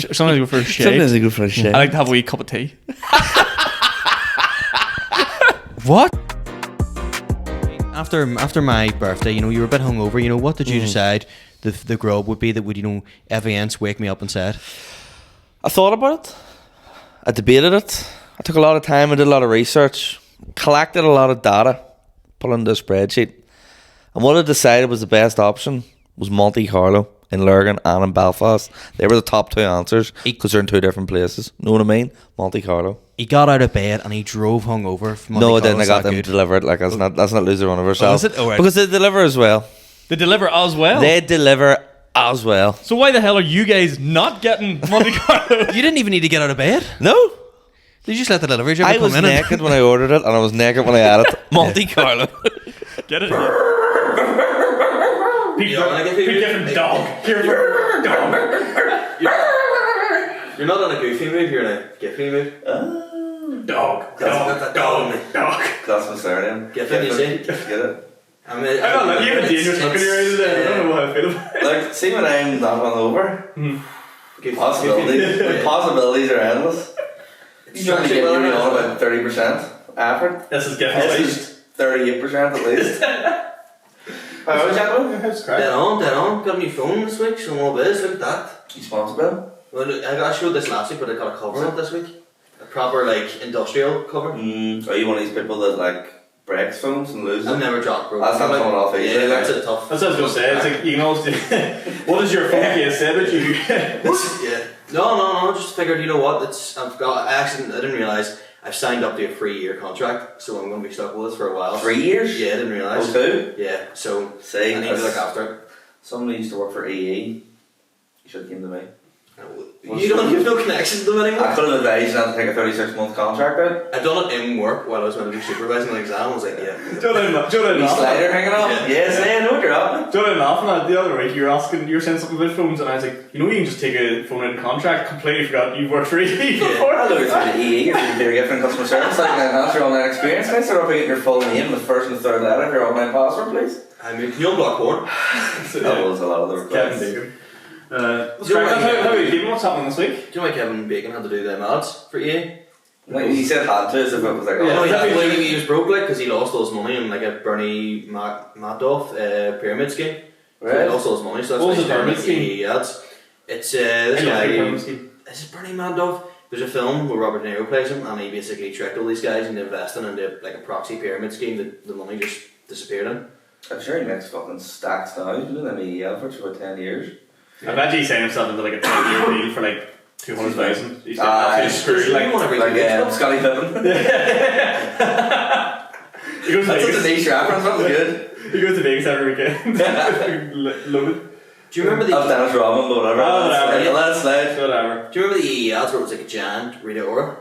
Sometimes I go for a shake. Sometimes I go for a shake. I like to have a wee cup of tea. What? After my birthday, you were a bit hungover. What did you decide the grub would be that would, evience wake me up and said? I thought about it. I debated it. I took a lot of time. I did a lot of research. Collected a lot of data. Put it into a spreadsheet. And what I decided was the best option was Monte Carlo in Lurgan and in Belfast. They were the top two answers because they're in two different places. Know what I mean? Monte Carlo. He got out of bed and he drove hungover. From No, I didn't. I got them delivered. Like that's not loser one of ourselves. Is it? Oh, right. Because they deliver as well. They deliver as well. They deliver as well. So why the hell are you guys not getting Monte Carlo? You didn't even need to get out of bed. No. Did you just let the delivery driver I come was in? naked when I ordered it, and I was naked when I had it. Monte Carlo. Get it? Pete Giffen dog. Dog. You're not in a goofy mood, you're in a Giffy mood. Dog. That's my surname. Giffen, you see? Get it? I don't know, you have a dangerous look in your eyes today. I don't know how I feel about it. Like, see when I'm not hungover? Possibilities are endless. You trying to get me on about 30% effort. This is Giffen's This is 38% at least. How are you, gentlemen? Dead on. Got a new phone this week, so no biz, look at that. You sponsored by them? Well, I showed this last week, but I got a cover on it this week. A proper, industrial cover. Are you one of these people that, breaks phones and loses I've them? never dropped, bro. That's not coming off easy. Yeah, that's it tough. That's what I was going to say. It's like, you can always do. What does your phone case say that you. Yeah. No. Just figured, you know what? I didn't realise I've signed up to a 3-year contract, so I'm going to be stuck with this for a while. 3 years? Yeah, I didn't realise. Oh, 2? Yeah, so See, I need to look after it. Somebody used to work for EE. You should have came to me. You have no connection to them anymore? I could have advised not to take a 36-month contract out. I've done it in work while I was meant to be supervising an exam. I was like, yeah. Jordan Slider hanging off? Yes, I know what you're at. laughing at the other week. You were saying something about phones, and I was like, you can just take a phone in contract. Completely forgot you've worked for EE before. I look through the EE, you're very different customer service, like an enhance your online experience. Can I start off by getting your full name, the first and the third letter of your online password, please? I mean, can you unblock porn? That was a lot of the requests. Kevin Bacon. How are you keeping? What's happening this week? Do you know why Kevin Bacon had to do them ads for EA? He said had to, as if it was like, He was broke because he lost all his money in a Bernie Madoff pyramid scheme. Right. So he lost all his money, so that's what why was the pyramid scheme? EA ads. It's this guy. Is it Bernie Madoff? There's a film where Robert De Niro plays him, and he basically tricked all these guys into investing into a proxy pyramid scheme that the money just disappeared in. I'm sure he makes fucking stacks now. He's been doing them EE adverts for about 10 years. I bet he signed himself into a 10-year deal for 200,000. He's screwed Scotty Pippen. He goes to That's Vegas. a niche reference, that was good. He goes to Vegas every weekend. Loaded. Do you remember the? Dennis Rodman, but whatever. Let it slide. Whatever. Do you remember the EE ads where it was like a giant Rita Ora?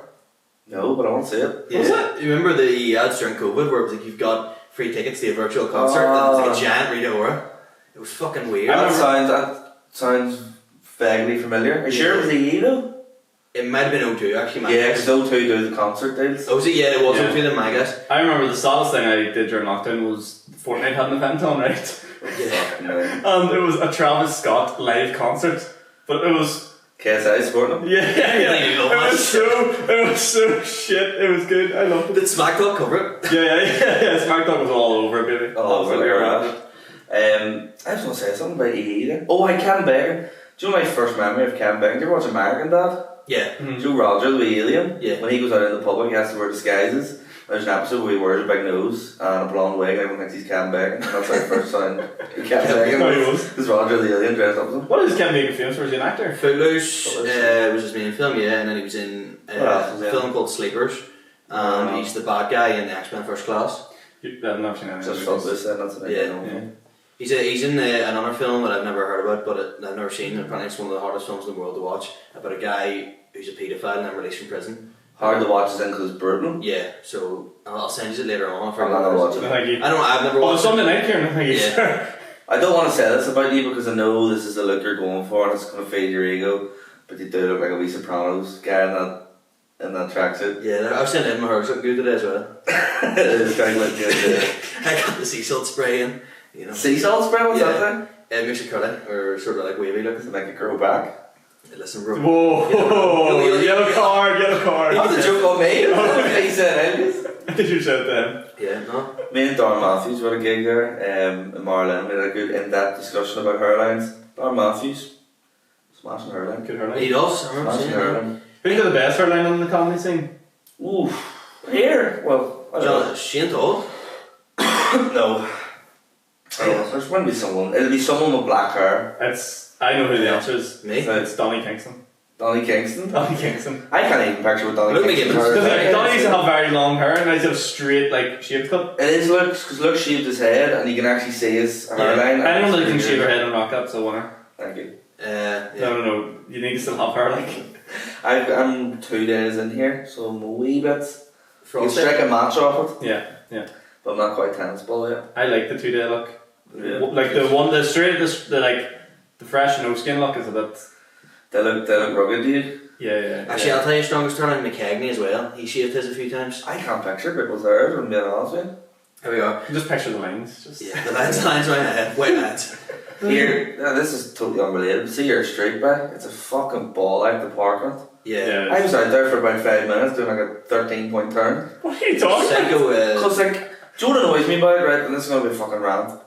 No, but I want to see it. Yeah. Was it? You remember the EE ads during COVID where it was like you've got free tickets to a virtual concert and it was like a giant Rita Ora? It was fucking weird. That sounds vaguely familiar. Are you sure it was EE though? It might have been O2 actually. Yeah, because O2 do the concert deals. Oh, was it? Yeah, it was O2 then, my guess. I remember the saddest thing I did during lockdown was Fortnite had an event on, right? Yeah. And it was a Travis Scott live concert, but it was KSI supporting them. Yeah. It was so shit. It was good. I loved it. Did SmackDown cover it? Yeah. SmackDown was all over, baby. All over there, right? I was going to say something about EE there. Oh, Cam Bacon. Do you know my first memory of Cam Bacon? Did you ever watch American Dad? Yeah. Joe Roger, the wee alien? Yeah. When he goes out in the public, he has to wear disguises. There's an episode where he wears a big nose and a blonde wig and everyone thinks he's Cam Bacon. And that's our first time Cam Bacon was Roger the alien dressed up as him. What is Cam Bacon famous for? Is he an actor? Footloose was his main film, yeah, and then he was in a film called Sleepers. He's the bad guy in X-Men First Class. I've never seen any. Just Footloose then, that's what I know. He's in another film that I've never heard about, but I've never seen. Apparently, it's one of the hardest films in the world to watch about a guy who's a paedophile and then released from prison. Hard to watch is in because it's brutal. Yeah, so I'll send you it later on. I'll never watch it. Thank you. I've never watched it. Sunday night, Kieran. Thank you. Yeah. I don't want to say this about you because I know this is the look you're going for and it's going to feed your ego, but you do look like a wee Sopranos guy in that tracksuit. Yeah, I was saying in my hair looking good today as well. It's kind of like good. I got the sea salt spray in. Sea salt spray? What's that thing? It makes it curly or sort of like wavy looking. Does it make it grow back? Listen, bro. Whoa! Yellow card. That was a joke on me. He said Elliot. Did you shout them? Yeah, no. Me and Darren Matthews were a gig there in Marlin. We had a good in-depth discussion about hairlines. Darren Matthews, smashing hairline. Good hairline. He does. I remember Smashing seeing that. hairline. Who's got the best hairline on the comedy scene? Ooh, here. Well, I don't know. Shane Todd. No. Oh, there's going to be someone. It'll be someone with black hair. I know who the answer is. Me? It's Donny Kingston. Donny Kingston. Donny Kingston. I can't even picture what Donny Look, Kingston's Mickey, hair is. Because Donny used to have very long hair and I used to have straight, like, shaved cut. It is Luke's, because Luke shaved his head and you can actually see his hairline. I don't know if you can shave your head and rock up, so winner. Thank you. Yeah. No. You need to still have hair, like. I'm 2 days in here, so I'm a wee bit. You can Frosty. strike a match off it, Yeah. but I'm not quite tennis ball yet. I like the 2-day look. Yeah. Like the straight, the fresh no skin look is a bit. They look rugged, dude. Yeah. Actually, I'll tell you, strongest turn on McKagney as well. He shaved his a few times. I can't picture people's hair, I'm being honest with you. Here we go. Just picture the lines. Just. Yeah, the lines right now. White lines. Here, this is totally unrelated. See your street back, it's a fucking ball out the parkland. Yeah. I was out there for about 5 minutes doing like a 13-point turn. What are you talking about? Psycho. Because like, do you know what annoys me about it, right? And this is going to be a fucking rant.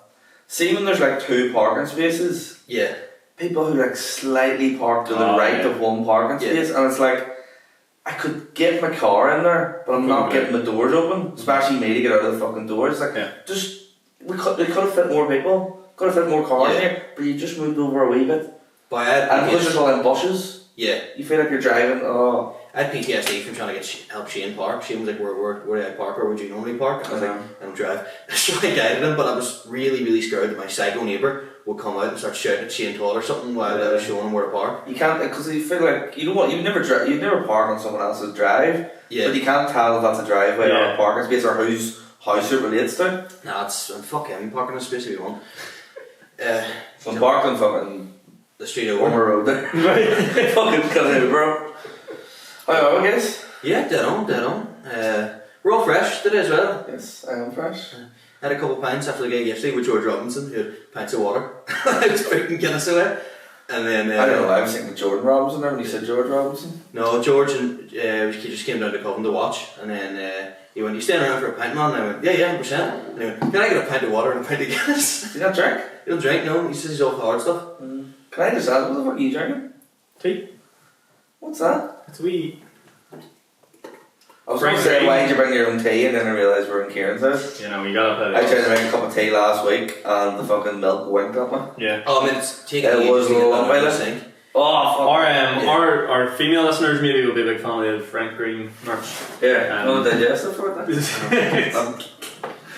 See when there's like 2 parking spaces, Yeah. people who like slightly park to the Oh, right yeah. of one parking space, and it's like, I could get my car in there, but I'm not getting the doors open, especially me to get out of the fucking doors. Like, we could have fit more people, could have fit more cars in here, but you just moved over a wee bit. But And because there's all them bushes, yeah. you feel like you're driving, I had PTSD from trying to help Shane park. Shane was like, where do I park? Where would you normally park? And I was like, I don't drive. So I guided him, but I was really, really scared that my psycho neighbour would come out and start shouting at Shane Todd or something while I was showing him where to park. you can't, because you feel like, you never park on someone else's drive, Yeah. but you can't tell if that's a driveway or a parking space or whose house it relates to. Nah, fuck him, parking in a space if you want. So I'm parking fucking The street on the over. road there. Fucking cut it, bro. How are you guys? Yeah, dead on. We're all fresh today as well. Yes, I am fresh. Had a couple of pints after the gig yesterday with George Robinson, who had pints of water. I was freaking Guinness away. And then I don't know, I was thinking Jordan Robinson there when you said George Robinson. no, George and he just came down to Coven to watch, and then he went, "You staying around for a pint, man?" And I went, "Yeah, 100%." And he went, "Can I get a pint of water and a pint of Guinness?" Do you not drink? He don't drink, no. He says he's off the hard stuff. Can I just ask, what the fuck are you drinking? Tea. What's that? It's wee. I was going to say, why did you bring your own tea? And then I realised we're in Kieran's house. You know, you gotta. I tried to make a cup of tea last week and the fucking milk winked at me. Yeah. Oh, I mean, it's taking It was to get long that by out of the the sink. Oh, fuck. Our female listeners maybe will be a big fan of the Frank Green merch. Yeah, no digestive for it.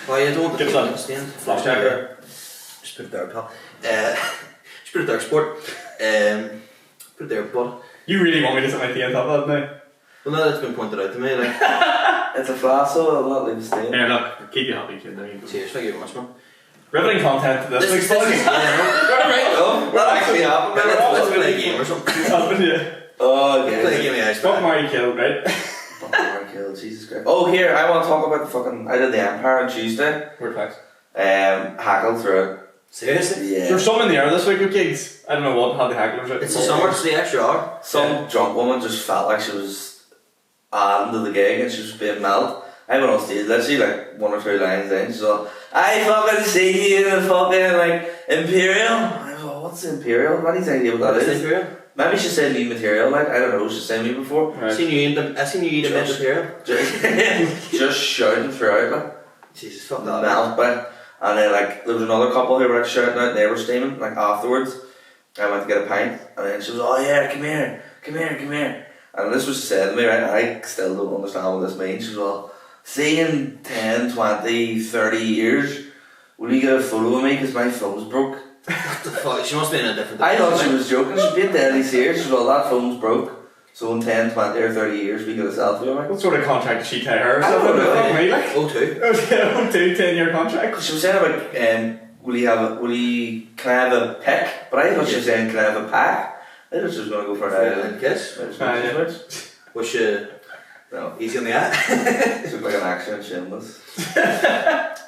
Oh, yeah, don't Get some stand. flash jacker. Just put it there, pal. Just put it there, sport. Put it there, bud. You really want me to set my tea on top of that now? Well, now that's been pointed out to me. Like, It's a flask, so I'll not leave the stain. Here, look, keep you happy, kid. There you go. cheers, thank you very much, man. Riveting content to this week's podcast. Oh, that actually happened. Let's play a game or something. Oh, Play a yeah. game of ice. Fuck, Mary killed, right? Kill, Jesus Christ. Oh, here, I want to talk about the fucking. I did the Empire on Tuesday. Word facts. Hackled through it. Seriously? Yeah. There's some in the air this week with gigs. I don't know what had the hecklers out. It's the summer, it's the extra hour. Some drunk woman just felt like she was adding to the gig and she was being melt. I went on stage, literally like 1 or 2 lines in, she's all, I fucking see you in the fucking like Imperial. I was like, what's Imperial? What is idea what that What's is? the Imperial? Maybe she said me material, like, I don't know, she's seen me before. Right. I seen you eat a Imperial. Just shouting throughout, like, Jesus, fuck that. melt by. And then like, there was another couple who were like shouting out and they were steaming, like afterwards. I went to get a pint and then she was, oh yeah, come here. And this was said to me, right, and I still don't understand what this means. She was all, see in 10, 20, 30 years, will you get a photo of me because my phone's broke? What the fuck? She must be in a different. I thought she was joking, she'd been deadly serious. She was all, that phone's broke. So in 10, 20 or 30 years we get a selfie of me. What sort of contract did she tie her? I don't know. Fuck me, like. O2. Okay, 10-year contract. She was saying about, can I have a pic? But I thought she was saying, can I have a pack? I thought she was going to go for an And kiss. Yeah. Which, No. Easy on the eye. It looked like an action in Shameless.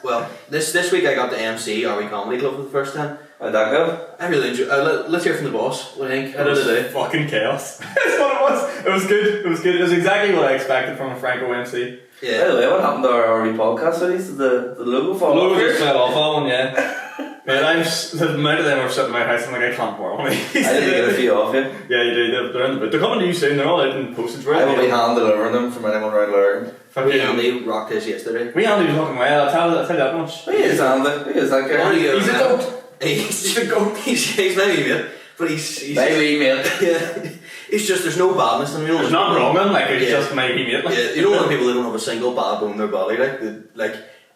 Well, this week I got to MC RB Comedy Club for the first time. How'd that go? I really enjoyed. Let's hear from the boss. What do you think? How It did was it do? fucking chaos. That's what it was. It was good. It was good. It was exactly what I expected from a Franco MC. By Yeah. the way, what happened to our RE podcast hoodies? Did the logo The fall off logo here? just fell off that one, yeah. Man, the amount of them are sitting in my house, I'm like, I can't borrow one of these. I did get a few off you. Yeah, you do. They're in the boot. They're coming to you soon. They're all out in postage. I will be hand delivering them from anyone around Lurgan. We Andy rocked his yesterday. We Andy was looking well. I'll tell you that much. He is Andy. He is that guy. He's a goat. He's a goat. He's my wee mate, but he's My wee mate. yeah. It's just there's no badness in him. You know, There's nothing wrong with him. Like, it's Yeah. just my wee mate. Like. Yeah, you know when people they don't have a single bad bone in their body,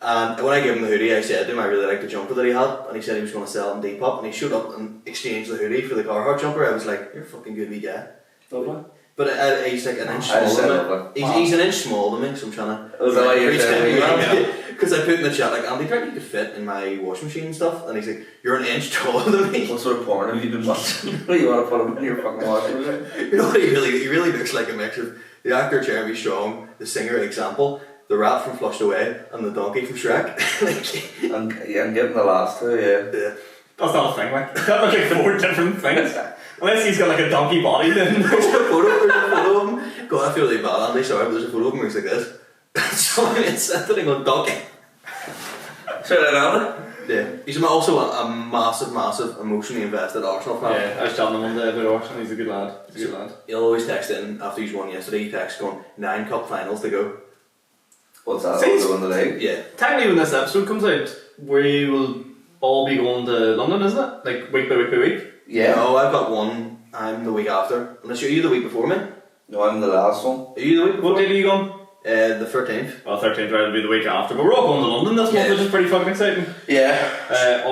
and when I gave him the hoodie, I said to him I really liked the jumper that he had, and he said he was going to sell it in Depop, and he showed up and exchanged the hoodie for the Carhartt jumper. I was like, you're a fucking good wee guy. Lovely. But he's like an inch I said smaller than lovely. me. He's an inch smaller than me, so I'm trying to. Was that why you said Because I put in the chat like, Andy, do you think you could fit in my washing machine and stuff? And he's like, you're an inch taller than me. What sort of porn have you been watching? What do you want to put him in your fucking washing machine? You know what he really looks like a mix of the actor Jeremy Strong, the singer Example, the rat from Flushed Away, and the donkey from Shrek. I'm getting the last two, yeah. Yeah. That's not a thing. Like, that looks like 4 different things. Unless he's got like a donkey body, then. There's a photo of him. God, I feel really bad, Andy, sorry, but there's a photo of him where he's like this. So it's sitting on donkey. Should I know Yeah. He's also a massive emotionally invested Arsenal fan. Yeah, I was telling him one day about Arsenal. He's a good lad. He's a good lad. He'll always text in after he's won yesterday, he texts going, 9 cup finals to go. What's that? See, Also in the league? Yeah. Technically, when this episode comes out, we will all be going to London, isn't it? Like week by week by week. Yeah. No, I've got one. I'm the week after. Unless you're you the week before me? No, I'm the last one. Are you the week before? What date are you going? The 13th. Well, 13th, right? It'll be the week after. But we're all going to London this month, which is pretty fucking exciting. Yeah.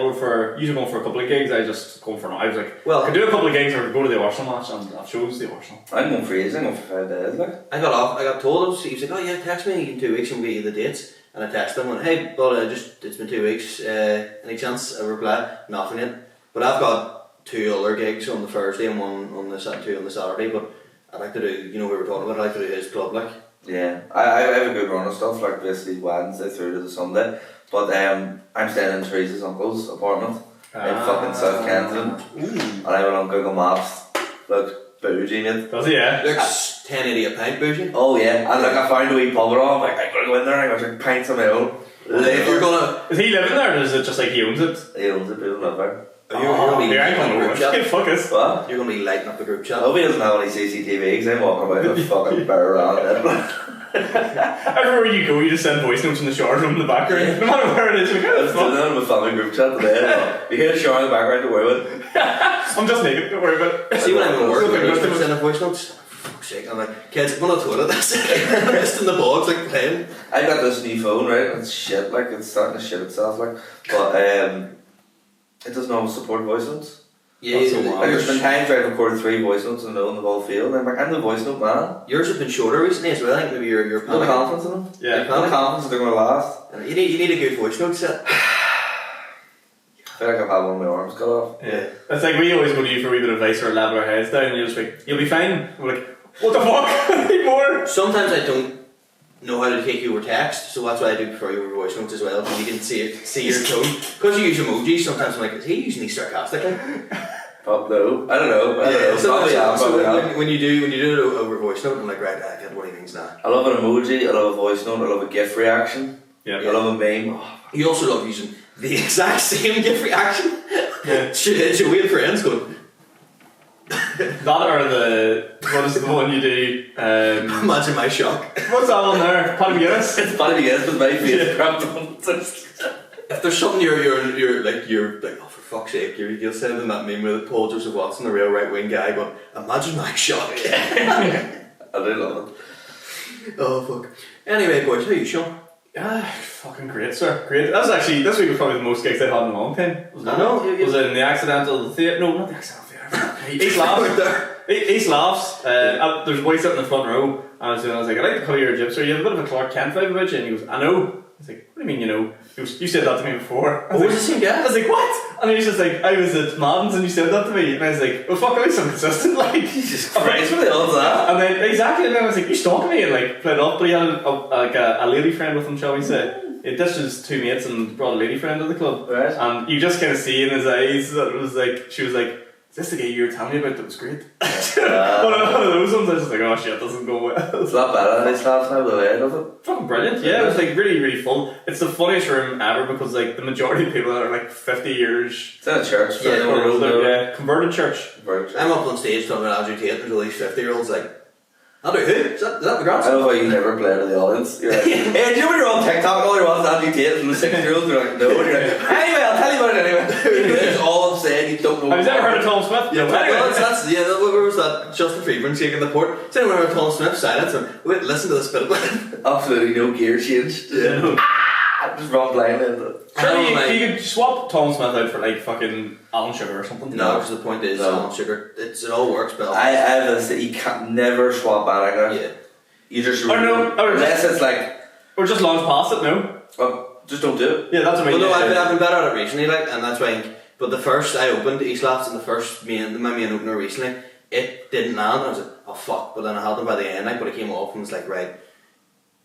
Usually going for a couple of gigs. I just going for now. I was like, Well, I could do a couple of gigs or go to the Arsenal match, and I've chose the Arsenal. I'm going for ages. I'm going for 5 days, like. I got told, he was like, oh yeah, text me in 2 weeks and we'll get you the dates. And I texted him and went, hey, but it's been 2 weeks, any chance? A reply? Nothing yet. But I've got 2 other gigs on the Thursday and one on the 2 on the Saturday, but I'd like to do, you know what we were talking about, I'd like to do his club, like. Yeah. I have a good run of stuff, like basically Wednesday through to the Sunday. But I'm staying in Teresa's uncle's apartment in fucking South Kensington. And I went on Google Maps, look, bougie, mate. Does he? Yeah. Looks 10.80 a pint, bougie. Oh yeah, and like I found a wee pub and all, I'm like, I gotta go in there and I drink pints on my own. You're gonna... Is he living there, or is it just like he owns it? He owns it, people live there. You're gonna be yeah, I'm lighting up the going group to chat. Fuck us. What? You're gonna be lighting up the group I chat. hope he doesn't have any CCTV because I'm walking about with a fucking bear around it. Everywhere you go, you just send voice notes in the shower room in the background. No matter where it is, like, I oh, was fuck. doing that in my family group chat today. You hear a shower in the background to worry with. I'm just naked, don't worry about it. See when I'm in work, Okay, I used to good. send a voice notes. For fuck's sake, I'm like, kids, I'm on the toilet, that's it. I'm just in the bogs, like, playing. I got this new phone, right? It's shit, like it's starting to shit itself, like. But it doesn't always support voice notes. Yeah, That's so wild. Like there's been times where I've recorded 3 voice notes and they've all failed. And I'm like, I'm the voice note man. yours have been shorter recently as well. I think maybe you're No panicking. confidence in them. Yeah. No confidence that they're going to last. And you need a good voice note set. I feel like I've had one of my arms cut off. Yeah. It's like we always go to you for a wee bit of advice or level our heads down, and you're just like, you'll be fine. We're like, what the fuck? I need more. Sometimes I don't know how to take you over text, so that's why I do prefer you over voice notes as well, because you can see your tone. Because you use emojis, sometimes I'm like, is he using these sarcastically? Fuck no. I don't know. So, Probably am, so probably am. when you do it over voice note, I'm like, right, I get what he means now. I love an emoji, I love a voice note, I love a GIF reaction. Yeah. I love a meme. You also love using the exact same GIF reaction. Yeah. Should we have friends going, That or what is the one you do? imagine my shock. What's that one there? Paddy McGuinness? It's funny to guess with my face cramped on. If there's something you're like, oh for fuck's sake, you'll send them that meme with Paul Joseph Watson, the real right wing guy, going, imagine my shock. I do love it. Oh fuck. Anyway, boys, how are you, Sean? Fucking great, sir. Great. That was actually, this week was probably the most gigs I've had in a long time. Was it? I know. Was it in the Accidental Theatre? No, not the Accidental Theatre. East Laughs. East Laughs. There's a boy sitting in the front row, and I was like, I like the colour of your gypsy. You have a bit of a Clark Kent vibe about you. And he goes, I know. was like, what do you mean, you know? He goes, you said that to me before. I Oh, was was like, the same guy? I was like, what? And he was just like, I was at Madden's and you said that to me. And I was like, well, fuck, at least I'm consistent. Like, Jesus Christ, what the hell is that? and then, exactly, and then I was like, you stalking me? And like, played off, but he had a lady friend with him, shall we say. It dished his 2 mates and brought a lady friend to the club. Right. And you just kind of see in his eyes that it was like, she was like, is this the guy you were telling me about that was great? One of those ones, I was just like, oh shit, doesn't go well. It's a lot better than these lads now, the way, does it? Fucking brilliant, yeah, it was like really, really full. It's the funniest room ever because like the majority of people are like 50 years It's in a church. Yeah, or older, yeah, converted church. I'm up on stage talking about Andrew Tate, and there's all these 50-year-olds like, Andrew who? Is that the I grandson? love how you never play to the audience. You're like, hey, do you know when you're on TikTok and all you want is Andrew Tate from the 6-year-olds? You're like, no. And you're like, anyway, I'll tell you about it anyway. It's all I'm saying, you don't know. Have you ever heard of Tom Smith? Yeah, Anyway. where was that? Justin Freeman shaking the port. Has anyone heard of Tom Smith? Silence. Wait, listen to this bit of it. Absolutely no gear change. Yeah. Just run blindly into it. Surely you could swap Tom Smith out for like fucking Alan Sugar or something. No, because the point is, No. sugar. It all works, Bill. I have this that you can't never swap back now. Yeah. You just Or no, or unless it's like, Or just launch past it, no? well, just don't do it. Yeah, that's what I mean. Well, no, yeah. I've been better at it recently, like, and that's why. But the first I opened East Laughs and the first my main opener recently, it didn't land. I was like, oh fuck! But then I held them by the end, like, but it came off and was like, right.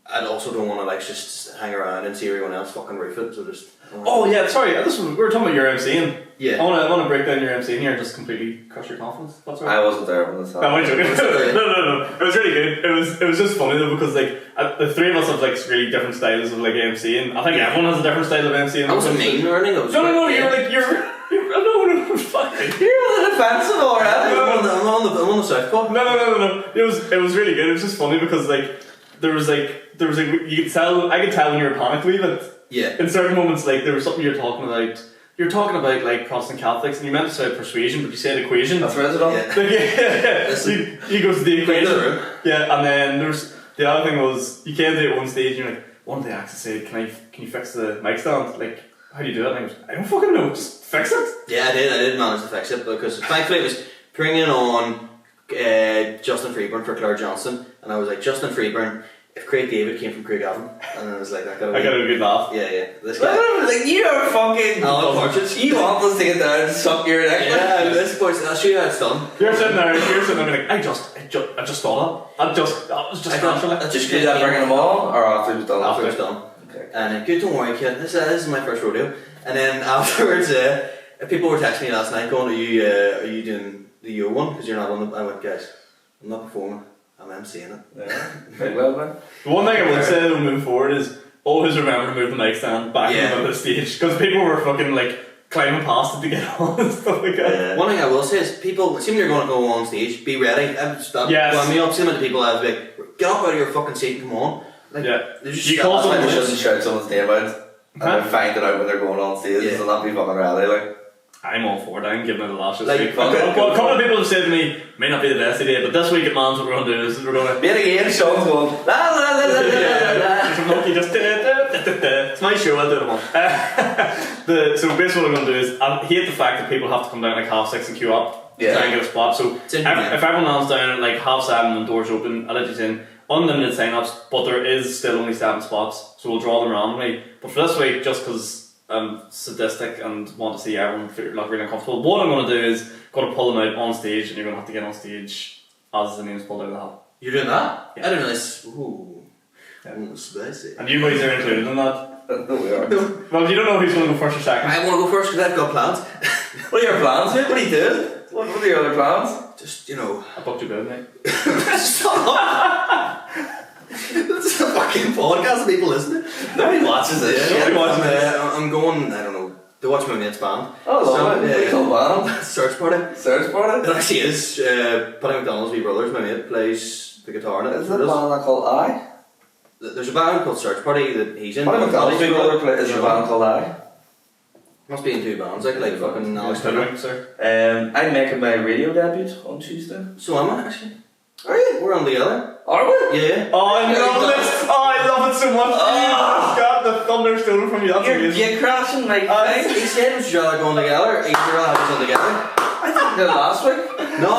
I also don't want to like just hang around and see everyone else fucking roof it. So just. Oh yeah, sorry. We were talking about your MCing. Yeah. I want to break down your MCing here and just completely crush your confidence. That's right. I wasn't there when this No, happened. I'm joking. No. It was really good. It was just funny though because like the three of us have like really different styles of like MCing. I think everyone has a different style of MCing. I wasn't mean or anything. No. You're fucking. You're a little offensive already. I'm on the South Pole. No. It was really good. It was just funny because like there was like you could tell. I could tell when you were panicked a wee bit. Yeah. In certain moments, like there was something you're talking about. You're talking about like Protestant Catholics, and you meant to say persuasion, but you said equation. That's where is it on? Yeah. He goes to the equation. Room. Yeah, and then there's the other thing was you came to it one stage, and you're like, one of the acts said, "Can you fix the mic stand? Like, how do you do it?" And I goes, "I don't fucking know. Just fix it." Yeah, I did manage to fix it because thankfully it was bringing on Justin Freeburn for Claire Johnson, and I was like, Justin Freeburn. If Craig David came from Craig Avon, and I was like, I got a good laugh. Yeah. This guy. Like, you are fucking. Alan Partridge. You want us to get down and suck your neck. Yeah, this boy's. I'll show you how it's done. You're sitting there like, I just thought that. I was just naturally. I just Did that bringing them on, or after you've done it? After it's done. Okay. And good, don't worry, kid. This is my first rodeo. And then afterwards, people were texting me last night, going, "Are you doing the Yo one? Because you're not on the." I went, guys, I'm not performing. I'm MCing it. Yeah. Very well, man. The one thing I would say though moving forward is always remember to move the mic stand back in the middle of the stage because people were fucking like climbing past it to get on and stuff like that. One thing I will say is people, assuming you're going to go on stage, be ready. Yes. When me up, some of the people I was like, get up out of your fucking seat and come on. Like, Yeah. just You call someone You Yes. shouldn't shout someone's name out and then find it out when they're going on stage. Yeah. So not be fucking rally, like. I'm all for it. I'm giving it a lash this Like, week. fuck it. A couple of people have said to me, may not be the best idea, but this week at Man's what we're going to do is we're going to. Yet again, Sean's going, la la la la la la. Some monkey just it's my show, I'll do it one. So basically what I'm going to do is I hate the fact that people have to come down like 6:30 and queue up to Yeah. try and get a spot. So It's if inconvenient. everyone lands down at like 7:30 when doors open, I'll let you in. Unlimited sign-ups, but there is still only 7 spots, so we'll draw them randomly. But for this week, just because I'm sadistic and want to see everyone feel like really uncomfortable, what I'm going to do is going to pull them out on stage, and you're going to have to get on stage as the name's pulled out of the hat. You're doing that? Yeah. I didn't realize. Ooh. Yeah. Ooh, spicy. And you boys are included in that. No, we are. Well, you don't know who's going to go first or second. I want to go first because I've got plans. What are your plans, mate? What are you doing? What are your other plans? Just, you know. I booked you bed, mate. Stop! This is a fucking podcast of people listening. Nobody watches this shit. Nobody watches this. I'm going, I don't know, to watch my mate's band. Oh, love it. Cool, man. Search Party. Search for It it. actually is. Paddy McDonald's wee brothers, my mate, plays the guitar in it. Is that a band that called I? There's a band called Search Party that he's in. What am I called? Big brother is a band called I. Must be in 2 bands, like fucking Alex Turner. Hoodwink, sir. I'm making my radio debut on Tuesday. So am I actually. Are you? We're on together. Are we? Yeah. Oh, I love this! Oh, I love it so much! Oh. You got the thunder stolen from you, that's You're amazing. crashing my He said we should rather go on together. He should rather have us on together. I think we did last week. No,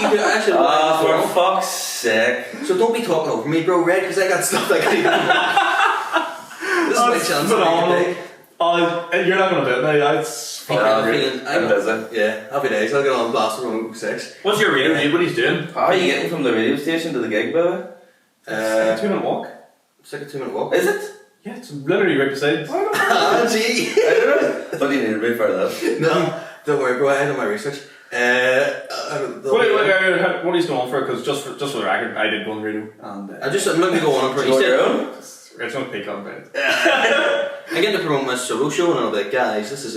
you could actually. For fuck's sake. So don't be talking over me, bro, Red, because I got stuff I can't even. is my chance to make phenomenal. it big. Oh, you're not going to do it now. That's fucking great. I'm busy. Yeah, happy days. I'll get on blast from 6. What's your rating, mate? What he's doing? How are you getting from the radio station to the gig, baby? It's a 2-minute walk. It's like a 2-minute walk. Is it? Yeah, it's literally right beside. Ah, gee. I don't know. I thought you needed to for that. No, don't worry, bro. I had done my research. What he's going for? Because just for the record, I did go on radio and I'm looking to go on for Go on your own? it's going to pick up about it. I'm getting to promote my solo show, and I'll be like, guys, this is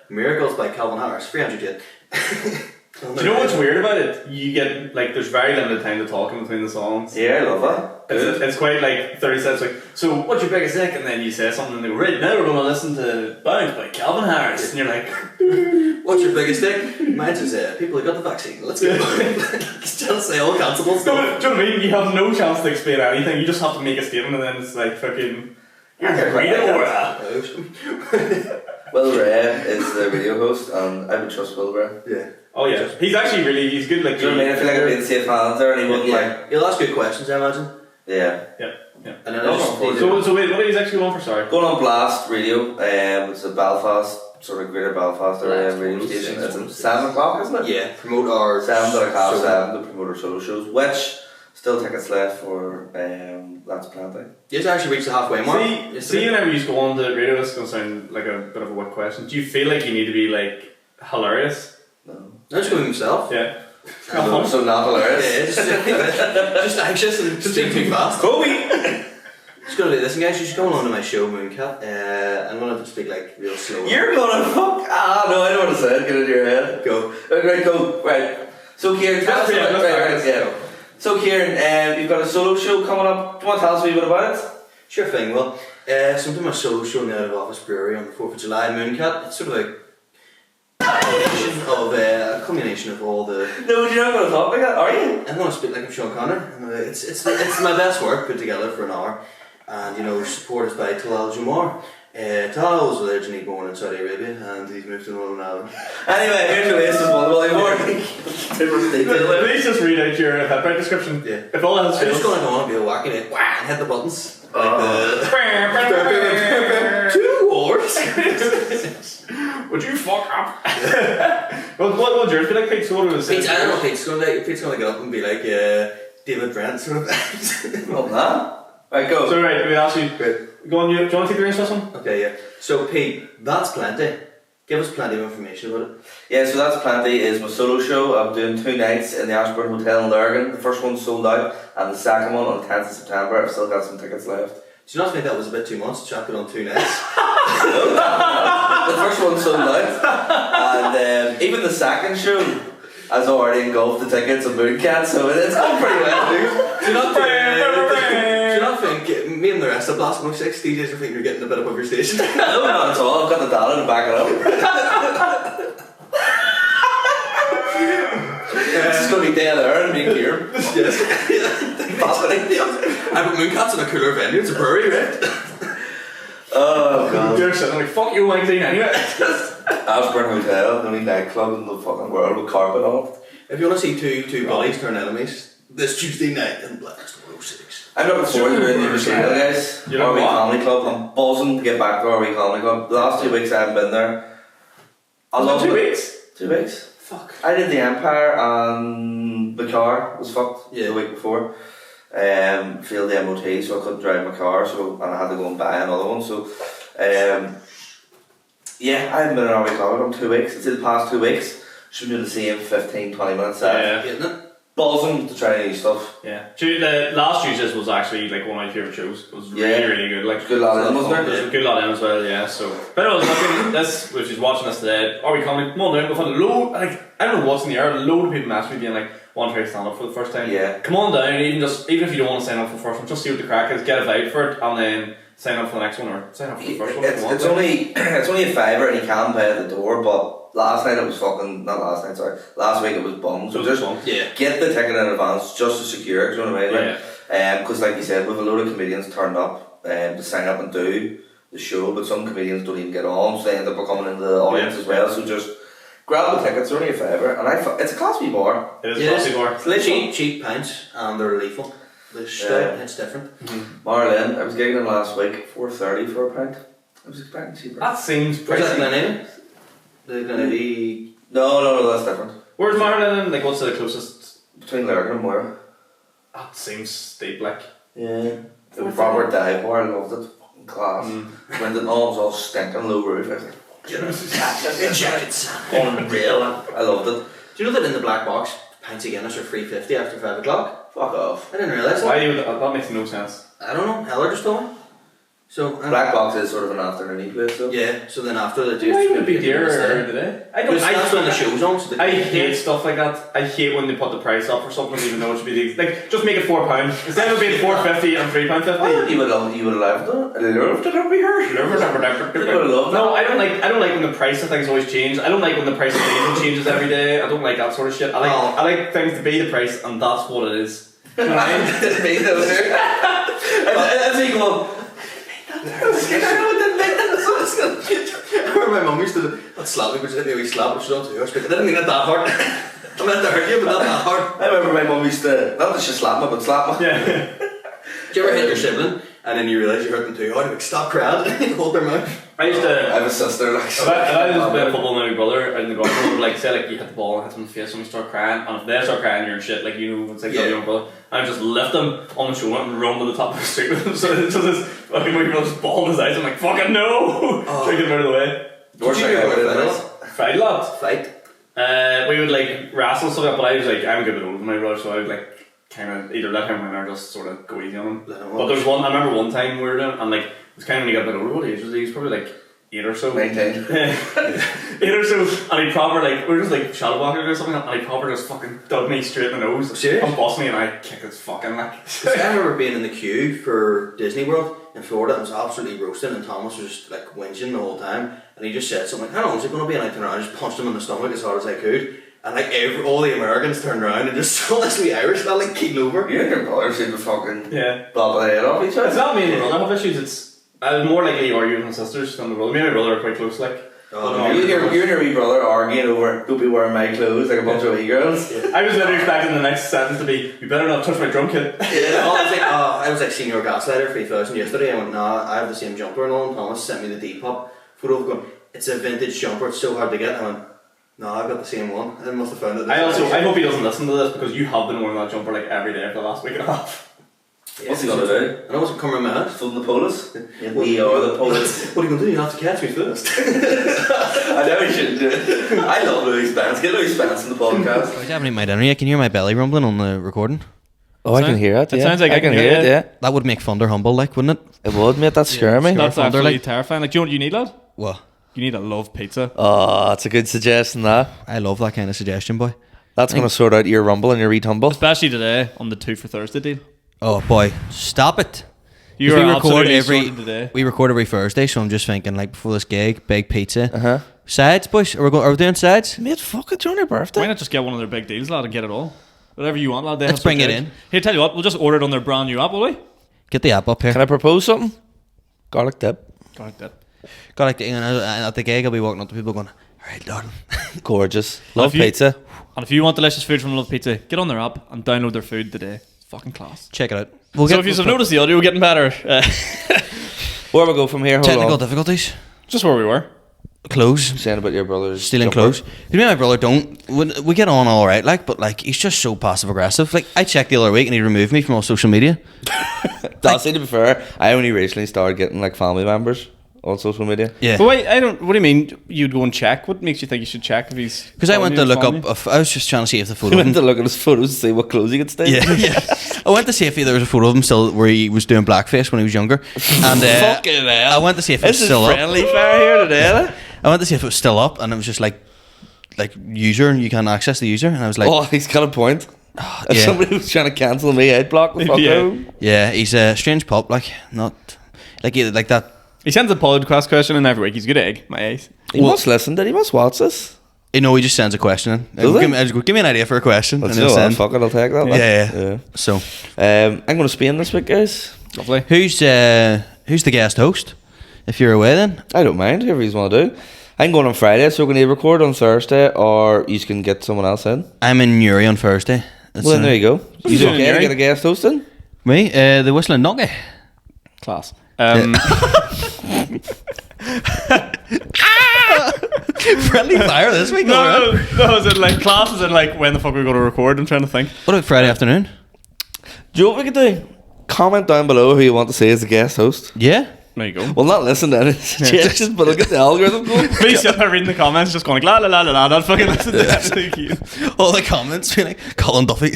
Miracles by Calvin Harris, 300 yen. Do you know what's weird about it? You get like there's very limited time to talk in between the songs. Yeah, I love that. It's quite like 30 seconds. Like, so what's your biggest hit? And then you say something, and they go, right now we're going to listen to Bounce by Calvin Harris, and you're like, what's your biggest stick? Mine's is people who got the vaccine. Let's go. Just trying to say all cancelable stuff. do you know what I mean? You have no chance to explain anything. You just have to make a statement, and then it's like fucking. Read it or Will Ray is the radio host, and I would trust Will Ray. Yeah. Oh yeah, he's actually he's good. Like, Do you know what I mean? I feel like I'd be in safe hands there, and he wouldn't like. He'll ask good questions, I imagine. Yeah. Yeah. And then I just So wait, what are you actually going for? Sorry. Going on Blast Radio, it's a Belfast, sort of Greater Belfast radio station. It's at 7 o'clock, isn't it? Yeah, promote our 7 to 7 to promote our solo shows, which still tickets left for That's Plenty. Yes, I actually reached the halfway mark. See, whenever you go on the radio, this is going to sound like a bit of a wet question. Do you feel like you need to be like hilarious? No. I'm just going himself. Yeah. So not hilarious. Yeah, just anxious and just being too fast. Kobe! Just gonna do this, and guys, you're just going on to my show, Mooncat. I'm gonna speak like real slow. You're gonna fuck. No, I know what to say. Get it in your head. Go. Right, go. Right. So, Kieran, tell us about it. Yeah. So, Kieran, you've got a solo show coming up. Do you want to tell us a wee bit about it? Sure thing. Well, so I'm doing my solo show now at Office Brewery on the 4th of July. Mooncat. It's sort of like a culmination of all the. No, you're not going to talk like that, are you? I'm gonna speak like I'm Sean Connor. It's my best work put together for an hour, and supported by Talal Jamar. Talal was originally born in Saudi Arabia, and he's moved to Northern Ireland. Anyway, here's the latest one. Please just read out your headbite description. Yeah. If all else I'm just fails. gonna go on and be whacking it, and hit the buttons. Two wars. Would you fuck up? Well, what would yours be like, Pete? So what was Pete's, I don't know. Pete's gonna get up and be like David Brent sort of. Love that. Right, go. So right, we ask you. Go on. Do you want to take the reins this one? Okay, yeah. So Pete, that's plenty. Give us plenty of information about it. Yeah, so That's Plenty is my solo show. I'm doing 2 nights in the Ashburn Hotel in Lurgan. The first one's sold out, and the second one on the 10th of September. I've still got some tickets left. Do you not think that was a bit too much? Chuck it on 2 nights. The first one's sold out, and even the second show has already engulfed the tickets of Mooncat, so it's gone pretty well, dude. Do you not think me and the rest of Blast 106 DJs are thinking you're getting a bit above your station? No, not at all. I've got the data to back it up. It's just going to be dead air and being here. Yes. I put Mooncats in a cooler venue. It's a brewery, right? Oh god. You're sitting like, fuck you, Mike Dean, anyway. Ashburn Hotel, the only nightclub in the fucking world with carpet on it. If you want to see two buddies turn enemies, this Tuesday night in Blast 106. I'm looking forward to doing the material, guys. You know Our wee what? comedy club. I'm buzzing to get back to our wee comedy club. The last 2 weeks I haven't been there. I love 2 it. weeks? 2 weeks. Fuck. I did the Empire and the car was fucked the week before. Failed the MOT, so I couldn't drive my car, and I had to go and buy another one. So, yeah, I haven't been in our wee club in 2 weeks. It's in the past 2 weeks. Should do the same 15-20 minutes set. Yeah. Getting it? Buzzing to try new stuff. Yeah. The last Tuesdays was actually like one of my favourite shows. It was really, really good. Like, Good lad in, wasn't There's a good lot in as well, yeah. So, but I was looking this, which is watching this today. Are we coming? Come on down. We've had a load. Like, I don't know what's in the air. A load of people messaged me being like, "Want to try stand up for the first time?" Yeah. Come on down. Even if you don't want to sign up for the first one, just see what the crack is. Get a vibe for it, and then sign up for the next one or sign up for the first one. It's only a fiver and you can pay at the door, but last week it was bums. So just get the ticket in advance just to secure it, do you know what I mean? Because like you said, we have a load of comedians turned up to sign up and do the show, but some comedians don't even get on, so they end up coming into the audience as well. So just grab the tickets, they're only a fiver, and it's a class B bar. It is a class B bar. It's literally Cheap pints, and they're lethal. The stout, it's different. Marlin, I was gigging last week, $4.30 for a pint. I was expecting cheaper. That seems Where's that pricey. Glenallen? The Glenallen. No, that's different. Where's Marlin? Like, what's the closest? Between Lurgan and Moira. That seems steep, like. Yeah. It was proper dive bar, I loved it. Fucking class. When the arms all stinking low roof, I was like, unreal. I loved it. Do you know that in the black box, pints of Guinness are $3.50 after 5 o'clock? Fuck off. I didn't realise Why that. you would, that makes no sense. I don't know, Heller just told me. So, Black box is sort of an afternoon place, so. yeah, so then after the Why would it be dearer today? That's when the show's on. So I hate stuff like that. I hate when they put the price up for something even though it should be like just make it £4 instead of being $4.50 and £3.50. You would have loved it. I loved it over here. No, I don't like when the price of things always change. I don't like when the price of things changes every day. I don't like that sort of shit. I like things to be the price and that's what it is. You know what I mean? It's me that was there. That's me going. I remember my mum used to slap me, which I didn't slap, which she don't do. I didn't mean it that hard. I meant to hurt you, but not that hard. I remember my mum used to, not that she slapped me, but slap me. Yeah. Do you ever hit your sibling and then you realise you hurt them too hard? You're like, stop crying, and hold their mouth. I used to. I have a sister, like. If I was playing football with my brother out in the ground, like say like you hit the ball and hit them in the face and we start crying, and if they start crying you're in shit, like you know it's like your young brother. I just lift them on the shoulder and run to the top of the street with them. So it's just this fucking my brother just bawling his eyes. I'm like fucking no, trying to get him out of the way. Did you ever Fight a lot. fight? We would like wrestle and stuff, but I was like I'm a good bit older than my brother, so I would like kind of either let him win or just sort of go easy on him. But there's one I remember one time we were doing and like it was kind of when he got a bit older. What age was he? He was probably like 8 or so. 19. 8 or so, and he proper like we were just like shadow walking or something, and he proper just fucking dug me straight in the nose. Serious? And bossed me, and I kicked his fucking like. I remember being in the queue for Disney World in Florida and it was absolutely roasting, and Thomas was just like whinging the whole time, and he just said something like, how long is it going to be? And I turned around and just punched him in the stomach as hard as I could, and like all the Americans turned around and just saw this wee Irish fella like keel over. You and your brother seem to fucking Yeah. bop the head off each It's other. not me and my brother have issues. It's I was more likely argue with my sisters than my brother. Me and my brother are quite close, like. You and your wee brother arguing over who'll be wearing my clothes like a bunch of wee girls. I was literally expecting the next sentence to be, "You better not touch my drum kit." Yeah, I was like senior gaslighter 3000 yesterday. I went, nah, I have the same jumper and all. And Thomas sent me the Depop photo of going, it's a vintage jumper, it's so hard to get. I went, no, I've got the same one. I must have found it. I hope he doesn't listen to this because you have been wearing that jumper like every day for the last week and a half. What's he gonna do? I know what's coming around my head. Film the police? We are the police. What are you going to do? You have to catch me first. I know he shouldn't do it. I love Louis Spence. Get Louis Spence in the podcast. I haven't eaten my dinner yet. Can you hear my belly rumbling on the recording? Oh, I can hear it. It Yeah. sounds like I can hear it. Yeah, That would make Thunder humble, like, wouldn't it? it would, mate. That's scary me. That's Thunder, absolutely like- terrifying. Like, do you know what you need, lad? What? You need a love pizza. Oh, that's a good suggestion. That I love that kind of suggestion, boy. that's gonna sort out your rumble and your retumble. Especially today on the 2 for Thursday deal. Oh boy, stop it! You We are record absolutely every sorted today. we record every Thursday, so I'm just thinking like before this gig, big pizza. Sides, boys. Are we doing sides? Mate, fuck it, it's on your Why birthday. not just get one of their big deals, lad, and get it all? Whatever you want, lad. They Let's have bring such it a- in. Here, tell you what, we'll just order it on their brand new app, will we? Get the app up here. Can I propose something? Garlic dip. God, that. Got like and at the gig, I'll be walking up to people going, "All right, darling." Gorgeous. Love if you- pizza. And if you want delicious food from Love Pizza, get on their app and download their food today. It's fucking class. Check it out. So if you've noticed the audio getting better, Where we go from here? Hold technical on. difficulties, just where we were. clothes, Saying about your brother's stealing jumper. clothes. Me and my brother don't. We get on all right, like, but like he's just so passive aggressive. Like I checked the other week and he removed me from all social media. That's to be fair. I only recently started getting like family members on social media. Yeah. But wait, I don't. What do you mean? You'd go and check? What makes you think you should check if he's? Because I went to look following up. I was just trying to see if the I photo. went to look at his photos to see what clothes he could steal. Yeah, yeah. I went to see if there was a photo of him still where he was doing blackface when he was younger. And Fucking hell. I went to see if it was This is still up. friendly fire here today. Like. I went to see if it was still up, and it was just like user, you can't access the user, and I was like, Oh, he's got a point. If yeah. somebody was trying to cancel me, I'd block the fuck Yeah. out. yeah, he's a strange pup, like not like that. He sends a podcast question in every week. He's a good egg, my eyes. He must listen. Did he must watch this? You know, he just sends a question in. Does he? Give me an idea for a question. Let's and do he'll that. send. Fuck it, I'll take that. Yeah. So, I'm going to Spain this week, guys. Lovely. who's the guest host? If you're away, then I don't mind, whoever you want to do. I'm going on Friday, so we're going to record on Thursday, or you can get someone else in. I'm in Newry on Thursday. Well, then there you go. you You doing in okay to Newry? get a guest hosting? Me, the Whistling Donkey. Class. Friendly fire this week. No, is it like class? Is it like when the fuck we're going to record? I'm trying to think. What about Friday afternoon? Do you know what we could do? Comment down below who you want to see as a guest host. Yeah. There you go. Well, not listen to any suggestions, but I'll get the algorithm going. Please sit there reading the comments, just going like la la la la la. Don't fucking listen to that. So cute. All the comments being like Colin Duffy.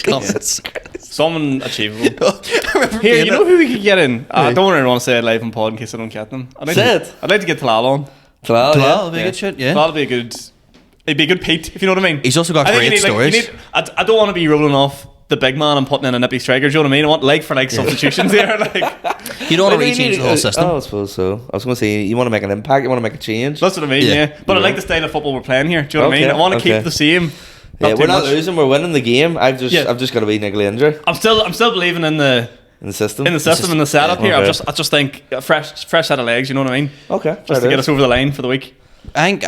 Comments. Someone achievable. I remember Here, being you know who we could get in? I don't really want to say it live on pod in case I don't get them. Say it. I'd like to get Talal on. Talal, Talal, be a good shit, yeah. Talal'd be a good. It'd be a good Pete, if you know what I mean. He's also got I think great you need, like, stories. I don't want to be rolling off the big man and putting in a nippy striker. Do you know what I mean? I want like for like substitutions here. Like You don't want to Maybe you rechange need the whole system. Oh, I suppose so. I was going to say, you want to make an impact, you want to make a change. that's what I mean. Yeah. Yeah, but I like the style of football we're playing here. Do you know what I Okay, mean? I want to okay. keep the same. Yeah, too we're not much. losing, we're winning the game. I've just Yeah. got a wee niggly injury I'm still believing in the system. in the setup here. Okay. I just think a fresh set of legs. You know what I mean? Okay, Just to get us over the line for the week. I think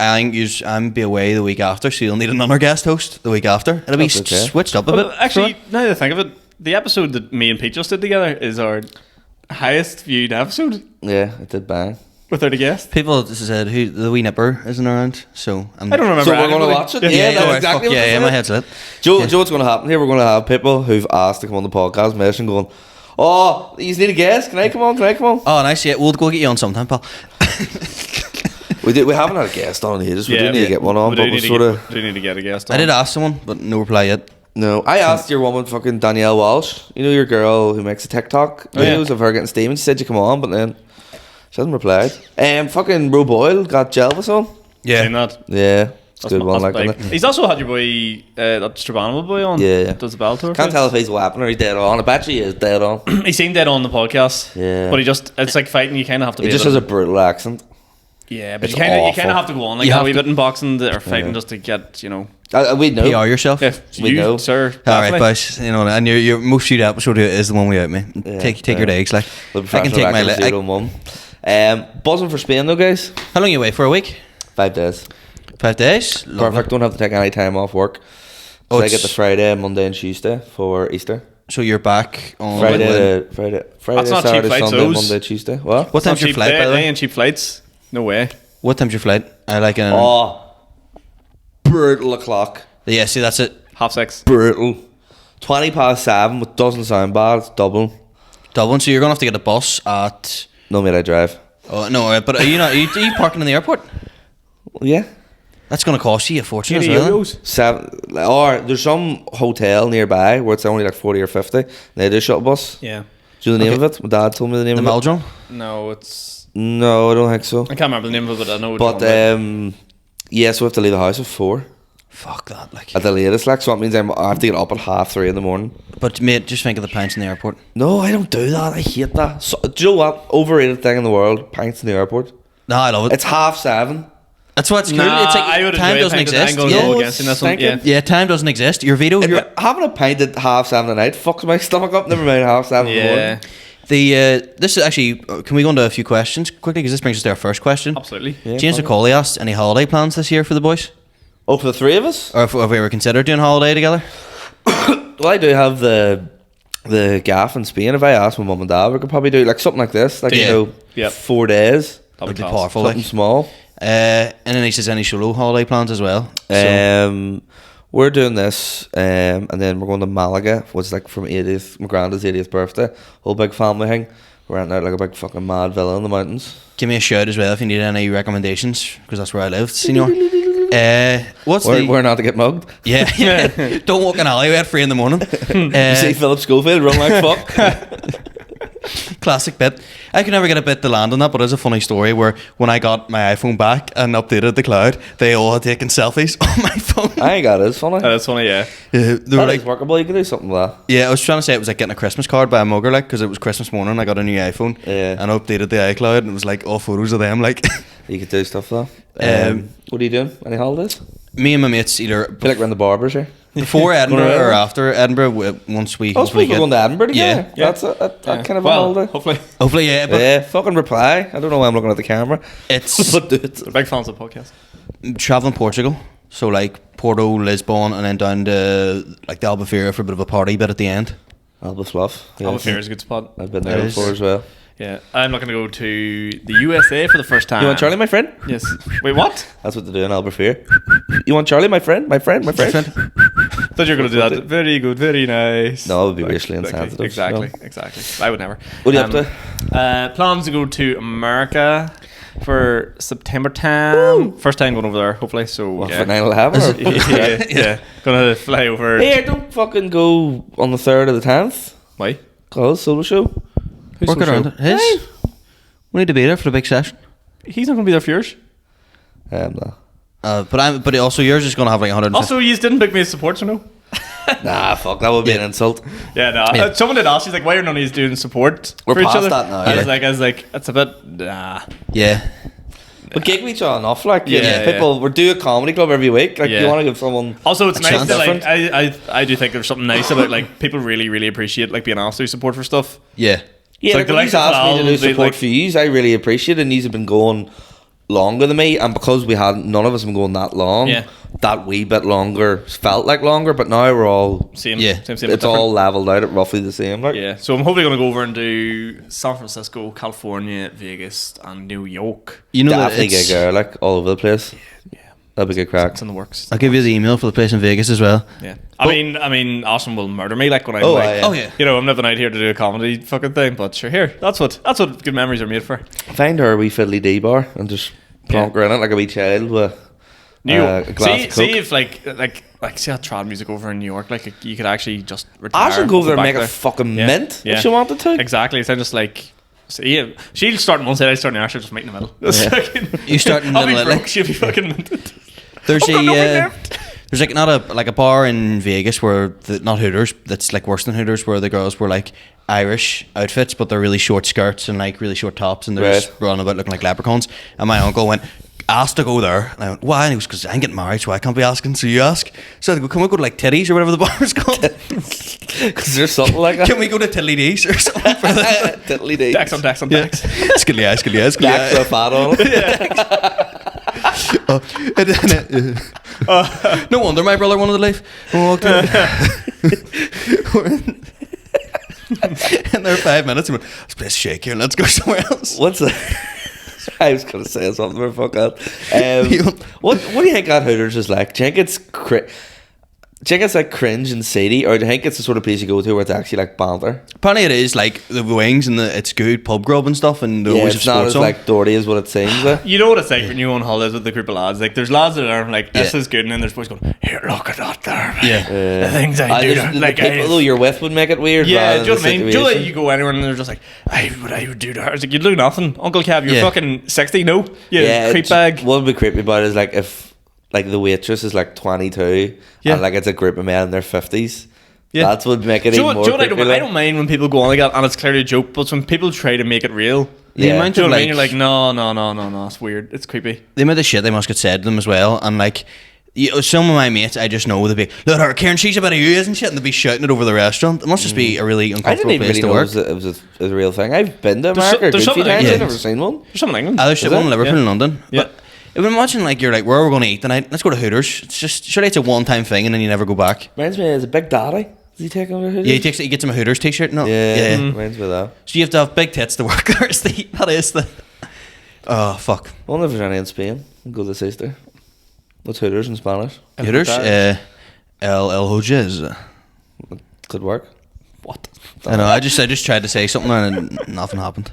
I'm be away the week after, so you'll need another guest host the week after. It'll be That's okay. switched up a bit. Well, actually, now that I think of it, the episode that me and Pete just did together is our highest viewed episode Yeah, it did bang. without a guest. People said who the wee nipper isn't around, so I don't remember. So we're going to anybody. watch it? Yeah. that's right, exactly fuck, what yeah, they my said. head's lit. Joe, what's going to happen here? We're going to have people who've asked to come on the podcast messaging going, oh, you need a guest? Can I come on? Oh, nice. Yeah, we'll go get you on sometime, pal. We haven't had a guest on here. We do need to get one on, We but do we're need to sort of... do need to get a guest. I did ask someone, but no reply yet. No, I asked your woman, fucking Danielle Walsh. You know your girl who makes the TikTok Oh, yeah. videos of her getting steam. And she said you come on, but then she hasn't replied. Fucking Ro Boyle got Jelvis on. Seen that. Yeah, it's a good one. That's Like, big. isn't it? He's also had your boy, that Strabanovo boy on. Yeah. Does the Bell Tour. Can't tell if he's wapping or he's dead on. I bet he is dead on. He seemed dead on the podcast. Yeah. But it's like fighting. You kind of have to. He be just has a brutal accent. Yeah, but it's you kind awful. of have to go on like You that have a wee to- bit in boxing or fighting Yeah. just to get We know. PR yourself. Yeah, We you, know. sir. All right, definitely. boys. You know, and your most viewed episode is the one without me. Take your days, like The I can take my. professional record 0-1. Buzzing for Spain though, guys. How long you away for a week? 5 days. 5 days. Lovely. Perfect. Don't have to take any time off work. So I get it's- the Friday, Monday, and Tuesday for Easter. So you're back on Friday, That's not cheap Saturday, flights, Sunday, those. Monday, Tuesday. What? What time's your cheap flight, by the way? and cheap flights. No way. What time's your flight? I like an. Oh, brutal o'clock. Yeah, see, that's it. 6:30. Brutal. 7:20, which doesn't sound bad. It's Dublin. Dublin. So you're gonna have to get a bus at. No, mate, I drive. Oh no, but are you not? Are you parking in the airport? Yeah. That's gonna cost you a fortune as Any well. euros? Or there's some hotel nearby where it's only like 40 or 50. They do a shuttle bus. Yeah. Do you know the name Okay. of it? My dad told me the name The of it. Meldrum. No, it's. No, I don't think so. I can't remember the name of it, but I know. what But you're talking about. yeah, so we have to leave the house at 4 Fuck that, like. at the latest. Like, so that means I have to get up at 3:30 in the morning. But mate, just think of the pints in the airport. No, I don't do that. I hate that. So, do you know what? Overrated thing in the world: pints in the airport. No, I love it. It's 7:30. That's what's cool. Nah, It's like I would time enjoy doesn't a pint, but I'm exist. going to Yeah. go against in this one. Yeah. Yeah, time doesn't exist. Your veto. Your, Having a pint at 7:30 at night fucks my stomach up. Never mind 7:30 in the Yeah. morning. this is actually. Can we go into a few questions quickly? Because this brings us to our first question. Absolutely. James McCauley asked, "Any holiday plans this year for the boys, Oh, for the three of us? or if we ever considered doing a holiday together?" Well, I do have the gaff in Spain. If I ask my mum and dad, we could probably do like something like this, like Yeah. you know, Yep. 4 days, That'd be class. powerful. something Like. small. And then he says, "Any solo holiday plans as well?" So, We're doing this, and then we're going to Malaga, which is like from 80th, my granddad's 80th birthday, whole big family thing. We're renting out like a big fucking mad villa in the mountains. give me a shout as well if you need any recommendations, because that's where I live, senor. What's We're not to get mugged. Yeah, yeah. Don't walk an alleyway at 3 in the morning. You see Philip Schofield run like fuck. Classic bit. I could never get a bit to land on that, but it's a funny story where when I got my iPhone back and updated the cloud, they all had taken selfies on my phone. I ain't got it. It's funny. That's funny, yeah. They were That like, is workable. You can do something with that. yeah, I was trying to say it was like getting a Christmas card by a mugger, like, because it was Christmas morning. I got a new iPhone, Yeah. and I updated the iCloud, and it was like all photos of them. Like, You could do stuff though. Um, What are you doing? Any holidays? me and my mates either I feel like we're in the barbers here. before Edinburgh Going or around? after Edinburgh. Once we I was hopefully supposed to get, go to Edinburgh together. Yeah. That's that kind of a Well, holiday. hopefully. hopefully, yeah. But Yeah, fucking reply. I don't know why I'm looking at the camera. it's But do it. We're big fans of the podcast. traveling Portugal, so like Porto, Lisbon, and then down to like the Albufeira for a bit of a party bit at the end. Albufluff. Albufeira is a good spot. I've been there before as well. Yeah, I'm not going to go to the USA for the first time. You want Charlie, my friend? Yes. Wait, what? That's what they do in Albufeira. You want Charlie, my friend? My friend? Thought you were going to do that. Very good, very nice. No, it would be racially insensitive. Exactly. I would never. What are you up to? Plans to go to America for September time. First time going over there, hopefully. So What, yeah. for 9/11? yeah. Gonna fly over. Hey, don't fucking go on the 3rd or the 10th. Why? Cause solo show. Work around it. His? We need to be there for the big session. He's not gonna be there for yours. No. But also yours is going to have like 150. Also, you didn't pick me as support, so no. Nah, fuck, that would be an insult. Yeah, no. Yeah. Someone did ask. He's like, "Why are none of you doing support We're for each past other?" that now, I was yeah. like, it's a bit. Nah. Yeah. But gig weeks are enough, like, Yeah, people, we're doing a comedy club every week, like, Yeah. you want to give someone Also, it's a nice chance. that like Different. I do think there's something nice about like people really appreciate like being asked to do support for stuff. Yeah. Yeah, So, like, the when likes he's of asked me to Al, do they, support like- for yous, I really appreciate it, and these have been going longer than me, and because none of us have been going that long, Yeah. that wee bit longer felt like longer, but now we're all, Same. Yeah. Same. but it's all leveled out at roughly the same, like. Yeah, so I'm hopefully going to go over and do San Francisco, California, Vegas, and New York. You know that Definitely it's, gig there, like, all over the place. That'd be a good crack. It's in the works. I'll give you the email for the place in Vegas as well. Yeah, I mean, Austin will murder me like when I'm Oh, like, yeah. Oh yeah. you know, I'm living out here to do a comedy fucking thing. But sure, here, that's what good memories are made for. Find her a wee fiddly D bar and just plonk her in it like a wee child with a glass of see Coke. if like see that trad music over in New York, like you could actually just retire. I should go over there and back make a fucking Yeah. mint Yeah. if she wanted to. Exactly, so I'm just like. So yeah, she'll start on one side, I start on the other, just meet in the middle. You start in the I'll be middle, broke, she'll be fucking minted. There's I've got nothing a left. there's like not a bar in Vegas where not Hooters, that's like worse than Hooters, where the girls were like Irish outfits but they're really short skirts and like really short tops and they're just running about looking like leprechauns. And my uncle went, asked to go there, and I went, why? And he was, because I'm getting married, so I can't be asking, so you ask. So I go, can we go to like Titties or whatever the bar is called? Because there's something like that. Can we go to Tiddly D's or something for that? Tiddly dee. Dex on Dex on Yeah. Dex. Skilly eye, skilly eye, skilly Dax with a fat on it. No wonder my brother wanted to leave. We walked in. And there 5 minutes and went, this place is shaky, let's go somewhere else. What's that? I was going to say something, but fuck that. What do you think that Hooters is like? Do you think it's like cringe and seedy, or do you think it's the sort of place you go to where it's actually like banter? Apparently it is like the wings and it's good pub grub and stuff, and they always have it's not sports as on. like dirty as what it seems. Like. You know what it's like when you go on holidays with the group of lads. Like there's lads that are like, this Yeah. is good, and then there's boys going, here, look at that there. Man. Yeah. The things I do. The Like people though you're with would make it weird. yeah, rather do you know than what I the mean? Do you know that situation. you go anywhere and they're just like, what I would do to her? It's like, you do nothing. Uncle Kev, you're Yeah. fucking 60, no? Yeah, creep bag. What would be creepy about it is like if like the waitress is like 22 Yeah. and like it's a group of men in their 50s. Yeah. That's what make it Do you even know more what I creepy. don't, like. I don't mind when people go on like that and it's clearly a joke, but when people try to make it real, The Yeah. amount do you of know what I like, mean? You're like, no, it's weird. It's creepy. the amount of shit they must get said to them as well, and like some of my mates I just know they'd be, look at her, Karen, she's about you, isn't she? And they'd be shouting it over the restaurant. It must just be a really I didn't uncomfortable even place really to know work. it was a real thing. I've been to There's America a there's good few something- times. yeah. I've never seen one. There's something in England. There's Is one it? in Liverpool Yeah. and London. Yeah. But imagine like you're like, where are we going to eat tonight? Let's go to Hooters. It's just, surely it's a one-time thing and then you never go back. Reminds me of Big Daddy. Does he take over Hooters? Yeah, he gets him a Hooters t-shirt. No, Yeah, yeah. reminds me of that. So you have to have big tits to work there. That is the. Oh fuck. I wonder if there's any in Spain. We'll go this Easter. What's Hooters in Spanish? Hooters. El Hojes. Could work. What? I know. I just tried to say something and nothing happened.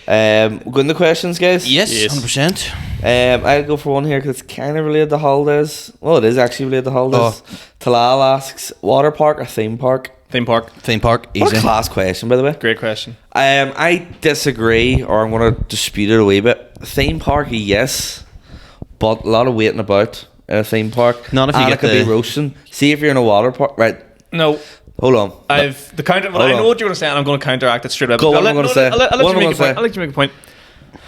We're going to questions, guys? Yes, Yes. 100%. I'll go for one here because it's kind of related to holidays. Well, it is actually related to holidays. Talal asks, water park or theme park? Theme park. Theme park, What a easy. class question, by the way. Great question. I disagree, or I'm going to dispute it a wee bit. Theme park, yes, but a lot of waiting about in a theme park. Not if you and get it could be the- roasting. See if you're in a water park, right? No, Hold on. I've the counter. Well, Hold I know on. what you're going to say, and I'm going to counteract it straight up. Go on, I'll what am I gonna say? I'll let What you am I make a gonna say? point. I'll let you make a point.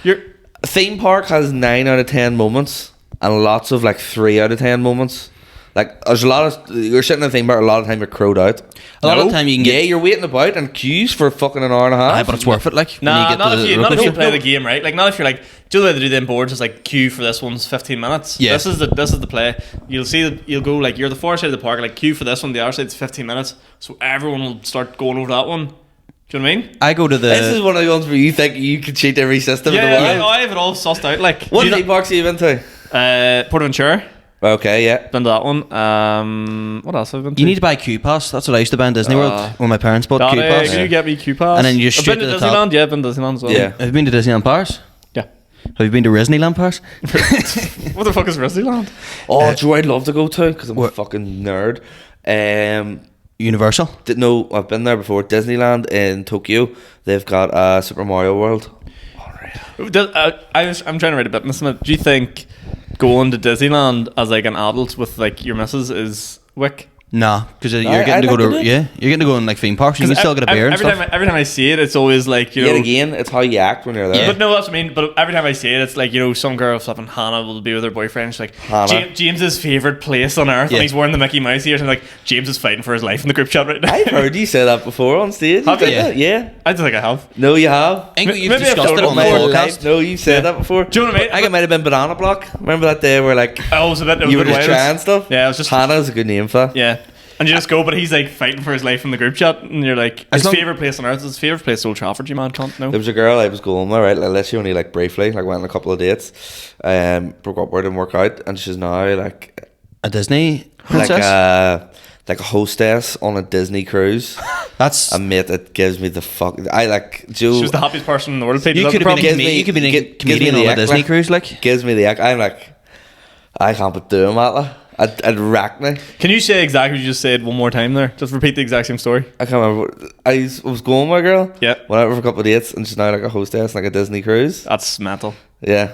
You're A theme park has 9 out of 10 moments, and lots of like 3 out of 10 moments. Like there's a lot of you're sitting in a theme park. A lot of time you're crowed out. A lot of No. time you can Yeah, get. you're waiting about in queues for fucking an hour and a half. Aye, but it's worth it. Like when Nah, you get not to if the you rope not if you and play shit. the game right. Like not if you're like do you know the way they do them boards? It's like queue for this one's 15 minutes. Yeah. This is the play. You'll see that you'll go like you're the far side of the park, like queue for this one. The other side's 15 minutes. So everyone will start going over that one. Do you know what I mean? I go to the. This is one of the ones where you think you can cheat every system in the Yeah, world. I have it all sussed out. Like What theme parks have you been to? Portaventura. Okay, yeah. Been to that one. What else have I been to? You need to buy Q Pass. That's what I used to buy in Disney World when my parents bought Q Pass. Can you get me Q Pass? And then you just I've shoot been to to the Disneyland. top. Yeah, I've been to Disneyland as well. Yeah. Have you been to Disneyland Paris? Yeah. Have you been to Disneyland Paris? What the fuck is Disneyland? Oh, Joe, I'd love to go to because I'm a What? fucking nerd. Universal. No, I've been there before. Disneyland in Tokyo. They've got a Super Mario World. I'm trying to write a bit in this minute. Do you think going to Disneyland as like an adult with like your missus is wick? Nah, because you're I getting to go like to it. you're getting to go in like theme parks. You can still get a beer and every stuff. time I see it, it's always like you know. Yet again, it's how you act when you're there. But no, that's what I mean. But every time I see it, it's like, you know, some girl flipping Hannah will be with her boyfriend. She's like, Hannah. James's favourite place on earth. Yeah. And he's wearing the Mickey Mouse ears. And like, James is fighting for his life in the group chat right now. I've heard you say that before on stage. Have You you? did that? Yeah. I don't think I have. No, you have. I think you've Maybe I've discussed told it on the it before. podcast. No, you said that before. Do you know what I mean? I think it might have been Banana Block. Remember that day where like Oh, it was a bit you were wild. just trying stuff? Yeah, it was just. Hannah's a good name for that. Yeah. And you just go, but he's like fighting for his life in the group chat. And you're like, As his long- favourite place on earth is his favourite place, Old Trafford, you mad cunt. No. There was a girl I was going with, right? Like, literally only like briefly, like went on a couple of dates, broke up with her, didn't work out, and she's now like A Disney princess. like a hostess on a Disney cruise. That's And mate, it gives me the fuck. I like Joe. She was the happiest person in the world. Peter. you That's could the have been problem. you could be a gives comedian me on the a ick, Disney like. cruise, like. Gives me the ick. I'm like, I can't be doing that. Like. I'd rack me. Can you say exactly what you just said one more time there? Just repeat the exact same story. I can't remember. I was going with a girl. Yeah. Went out for a couple of dates, and she's now like a hostess, like a Disney cruise. That's mental. Yeah.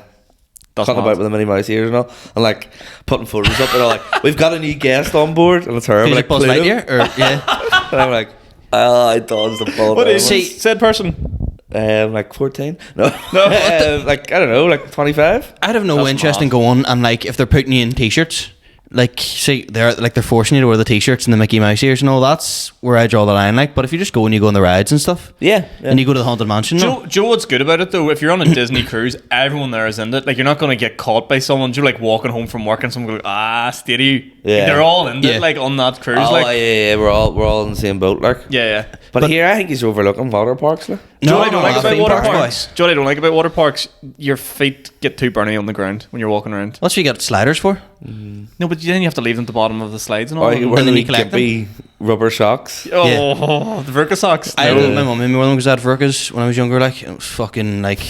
That's Cutting mad. about with the Minnie Mouse ears and all, and like putting photos up, and all like, we've got a new guest on board, and it's her. Is Like it Buzz Pluto. Lightyear? Or, yeah. And I'm like, oh, I dodged the bullet. What is See- said person? Like 14? No. Like, I don't know, like 25? I'd have no That's interest mad. in going and like if they're putting you in t-shirts, like say they're forcing you to wear the t-shirts and the Mickey Mouse ears and all. That's where I draw the line. Like, but if you just go and you go on the rides and stuff, Yeah. and you go to the Haunted Mansion, no? Joe, what's good about it though? If you're on a Disney cruise, everyone there is in it. Like you're not gonna get caught by someone. You're like walking home from work and someone goes, steady. Yeah. Like, they're all in Yeah. it. Like on that cruise. Oh, like yeah, we're all in the same boat, like. yeah. But here, I think he's overlooking water parks, like. Joe, I don't like about theme water parks, parks. Joe, I don't like about water parks. Your feet get too burny on the ground when you're walking around. That's what you got sliders for. No, but then you have to leave them at the bottom of the slides and all. Or you wear And the then wee you collect them. gimpy rubber socks. Oh, the Virka socks. I No. my mum made me one of them because I had Virkas when I was younger. Like, it was fucking like,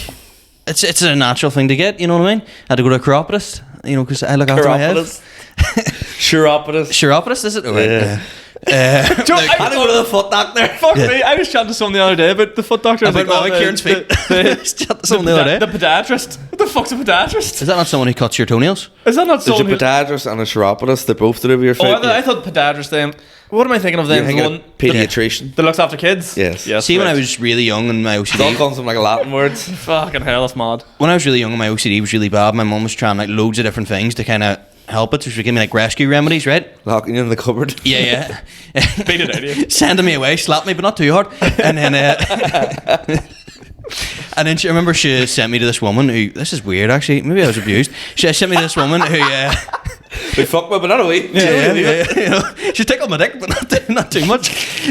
it's a natural thing to get. You know what I mean? I had to go to a chiropodist. You know, because I look after my head. Chiropodist. Chiropodist, is it? Oh, Yeah. Joe, I had to go to the foot doctor. Fuck me! I was chatting to someone the other day about the foot doctor. I was About like, Mama Kieran's feet. Someone the other The day. podiatrist. What the fuck's a podiatrist? Is that not someone who cuts your toenails? Is that not There's a someone who... podiatrist and a chiropodist. They're both to do with your feet. Oh, I thought podiatrist then. What am I thinking of You're then? The thinking one of pediatrician. that looks after kids? Yes. Yes. See, when right. I was really young and my It all OCD, comes from like Latin words. Fucking hell, that's mad. when I was really young and my OCD was really bad, my mum was trying like loads of different things to kind of help it. So she would give me like rescue remedies, right? Locking you in the cupboard. Yeah. Beat it out of you. Sending me away, slap me, but not too hard. And then, and then I remember she sent me to this woman who, this is weird actually, maybe I was abused. She sent me to this woman who, They fuck me, but not away. you know, she tickled my dick, but not too much.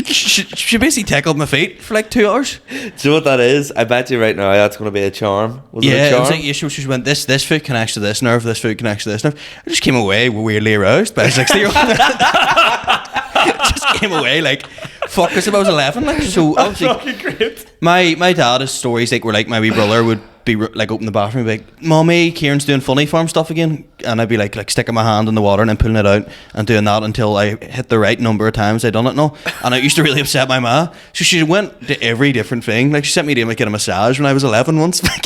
She basically tickled my feet for like 2 hours. Do you know what that is? I bet you right now that's going to be a charm. Was it Yeah, a it charm? was like, yeah, she went, this foot connects to this nerve, this foot connects to this nerve. I just came away weirdly aroused by a 60-year-old. Just came away like, fuck, because I was 11. Like, so obviously, Fucking great. my dad has stories like where like my wee brother would be like open the bathroom and be like, Mommy, Kieran's doing funny farm stuff again, and I'd be like sticking my hand in the water and then pulling it out and doing that until I hit the right number of times I done it now, and it used to really upset my ma. So she went to every different thing. Like she sent me to like get a massage when I was 11 once, like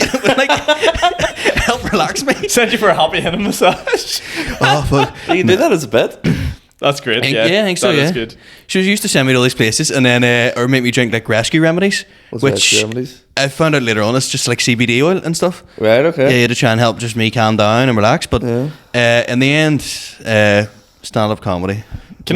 help relax me. Send you for a happy hand massage. Oh fuck. You can do that as a bit. That's great. Yeah, I think so. That Yeah, is good. She was used to send me to all these places, and then or make me drink like rescue remedies, What's which rescue remedies? I found out later on it's just like CBD oil and stuff. Right, okay. Yeah, to try and help just me calm down and relax. But in the end, stand-up comedy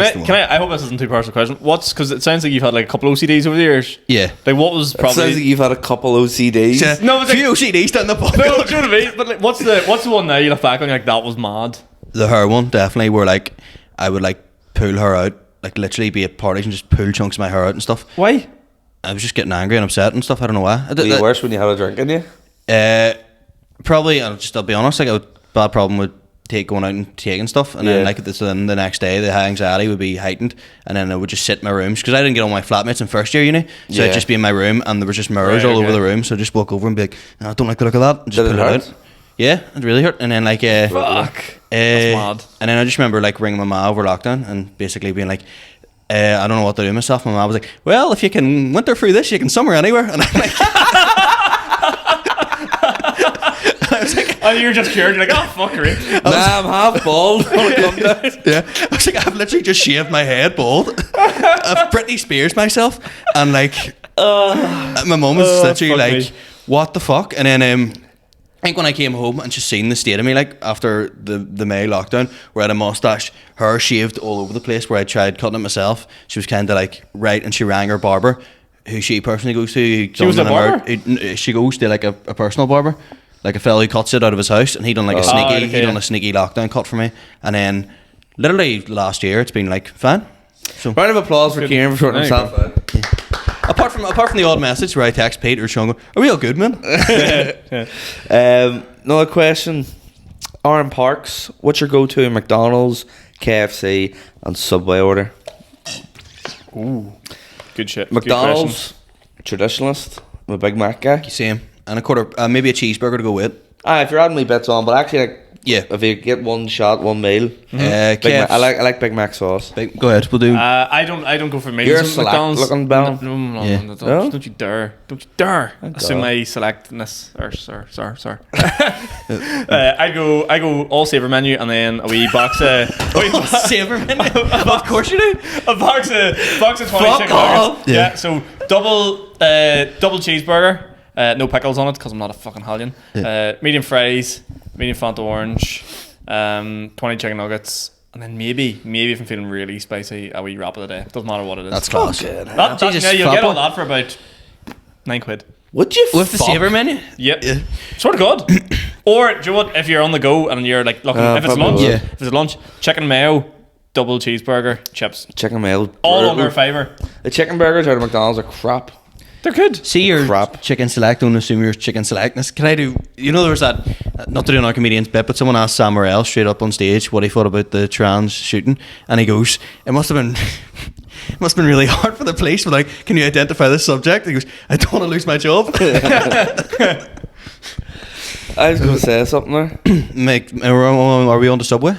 Can I hope this isn't too personal question. Because it sounds like you've had like a couple OCDs over the years. Yeah. Like what was It probably... sounds like you've had a couple OCDs. No, but a few OCDs down the pub. No, do you know what I mean? But like, what's the one now you look back on, you're like, that was mad? The hair one, definitely, where like I would like pull her out, like literally be at parties and just pull chunks of my hair out and stuff. Why? I was just getting angry and upset and stuff. I don't know why. Were you worse when you had a drink in you? Probably. I'll be honest. Like a bad problem with going out and taking stuff, and then then the next day the high anxiety would be heightened, and then I would just sit in my rooms because I didn't get all my flatmates in first year uni, so I'd just be in my room and there was just mirrors all over the room. So I'd just walk over and be like, "Oh, I don't like the look of that." And just Did it pull hurt? out. Yeah, it really hurt. And then like Fuck. That's mad. And then I just remember like ringing my ma over lockdown and basically being like, I don't know what to do with myself. My ma was like, well, if you can winter through this, you can summer anywhere. And I'm like, I was like, and you're just cured. You're like, oh fuck, great. I'm half bald. yeah, I was like, I've literally just shaved my head bald. I've Britney Spears myself, and like, my mum was literally like, me. what the fuck? And then I think when I came home and she seen the state of me, like after the May lockdown, where I had a mustache, hair shaved all over the place, where I tried cutting it myself, she was kind of like, right, and she rang her barber, who she personally goes to. She was a barber? She goes to like a personal barber, like a fella who cuts it out of his house, and he done like a sneaky, he done a sneaky lockdown cut for me, and then literally last year it's been like fine. So Round of applause for Ciaran for sorting himself out. apart from the odd message where I text Pete or Sean, are we all good, man? Another question. Aaron Parks, what's your go-to in McDonald's, KFC and Subway order? Ooh, good shit. McDonald's, traditionalist. I'm a Big Mac guy. Same. And a quarter, maybe a cheeseburger to go with. If you're adding me bits on, but actually, like, Yeah. if you get one shot, one meal, Big Mac, I like Big Mac sauce. Go ahead, we'll do. I don't go for meals You're a at select McDonald's. looking bell. No, Yeah. No? don't you dare. Don't you dare assume God. my selectness. Sorry. I go all savor menu and then a wee box of Savor menu. Of course you do. a box of 20 Fuck chicken off. nuggets. Yeah, so double cheeseburger. No pickles on it because I'm not a fucking Italian. Medium fries, medium Fanta orange, 20 chicken nuggets, and then maybe if I'm feeling really spicy, a wee wrap of the day. Doesn't matter what it is. That's class. Jesus, You'll get all proper. that for about £9. Would you With the fuck? savor menu? Yep. Sort of good. Or do you know what? If you're on the go and you're like looking, if it's probably lunch, would. Yeah. if it's lunch, chicken mayo, double cheeseburger, chips, Chicken mayo. all brutal. under a fiver. The chicken burgers out of McDonald's are crap. They're good. See your Crap. chicken select, don't assume your chicken selectness. Can I do, there was that, not to do another comedian's bit, but someone asked Sam Morrell straight up on stage what he thought about the trans shooting, and he goes, it must have been really hard for the police, but like, can you identify this subject? He goes, I don't want to lose my job. I was going to say something there. Are we on the Subway?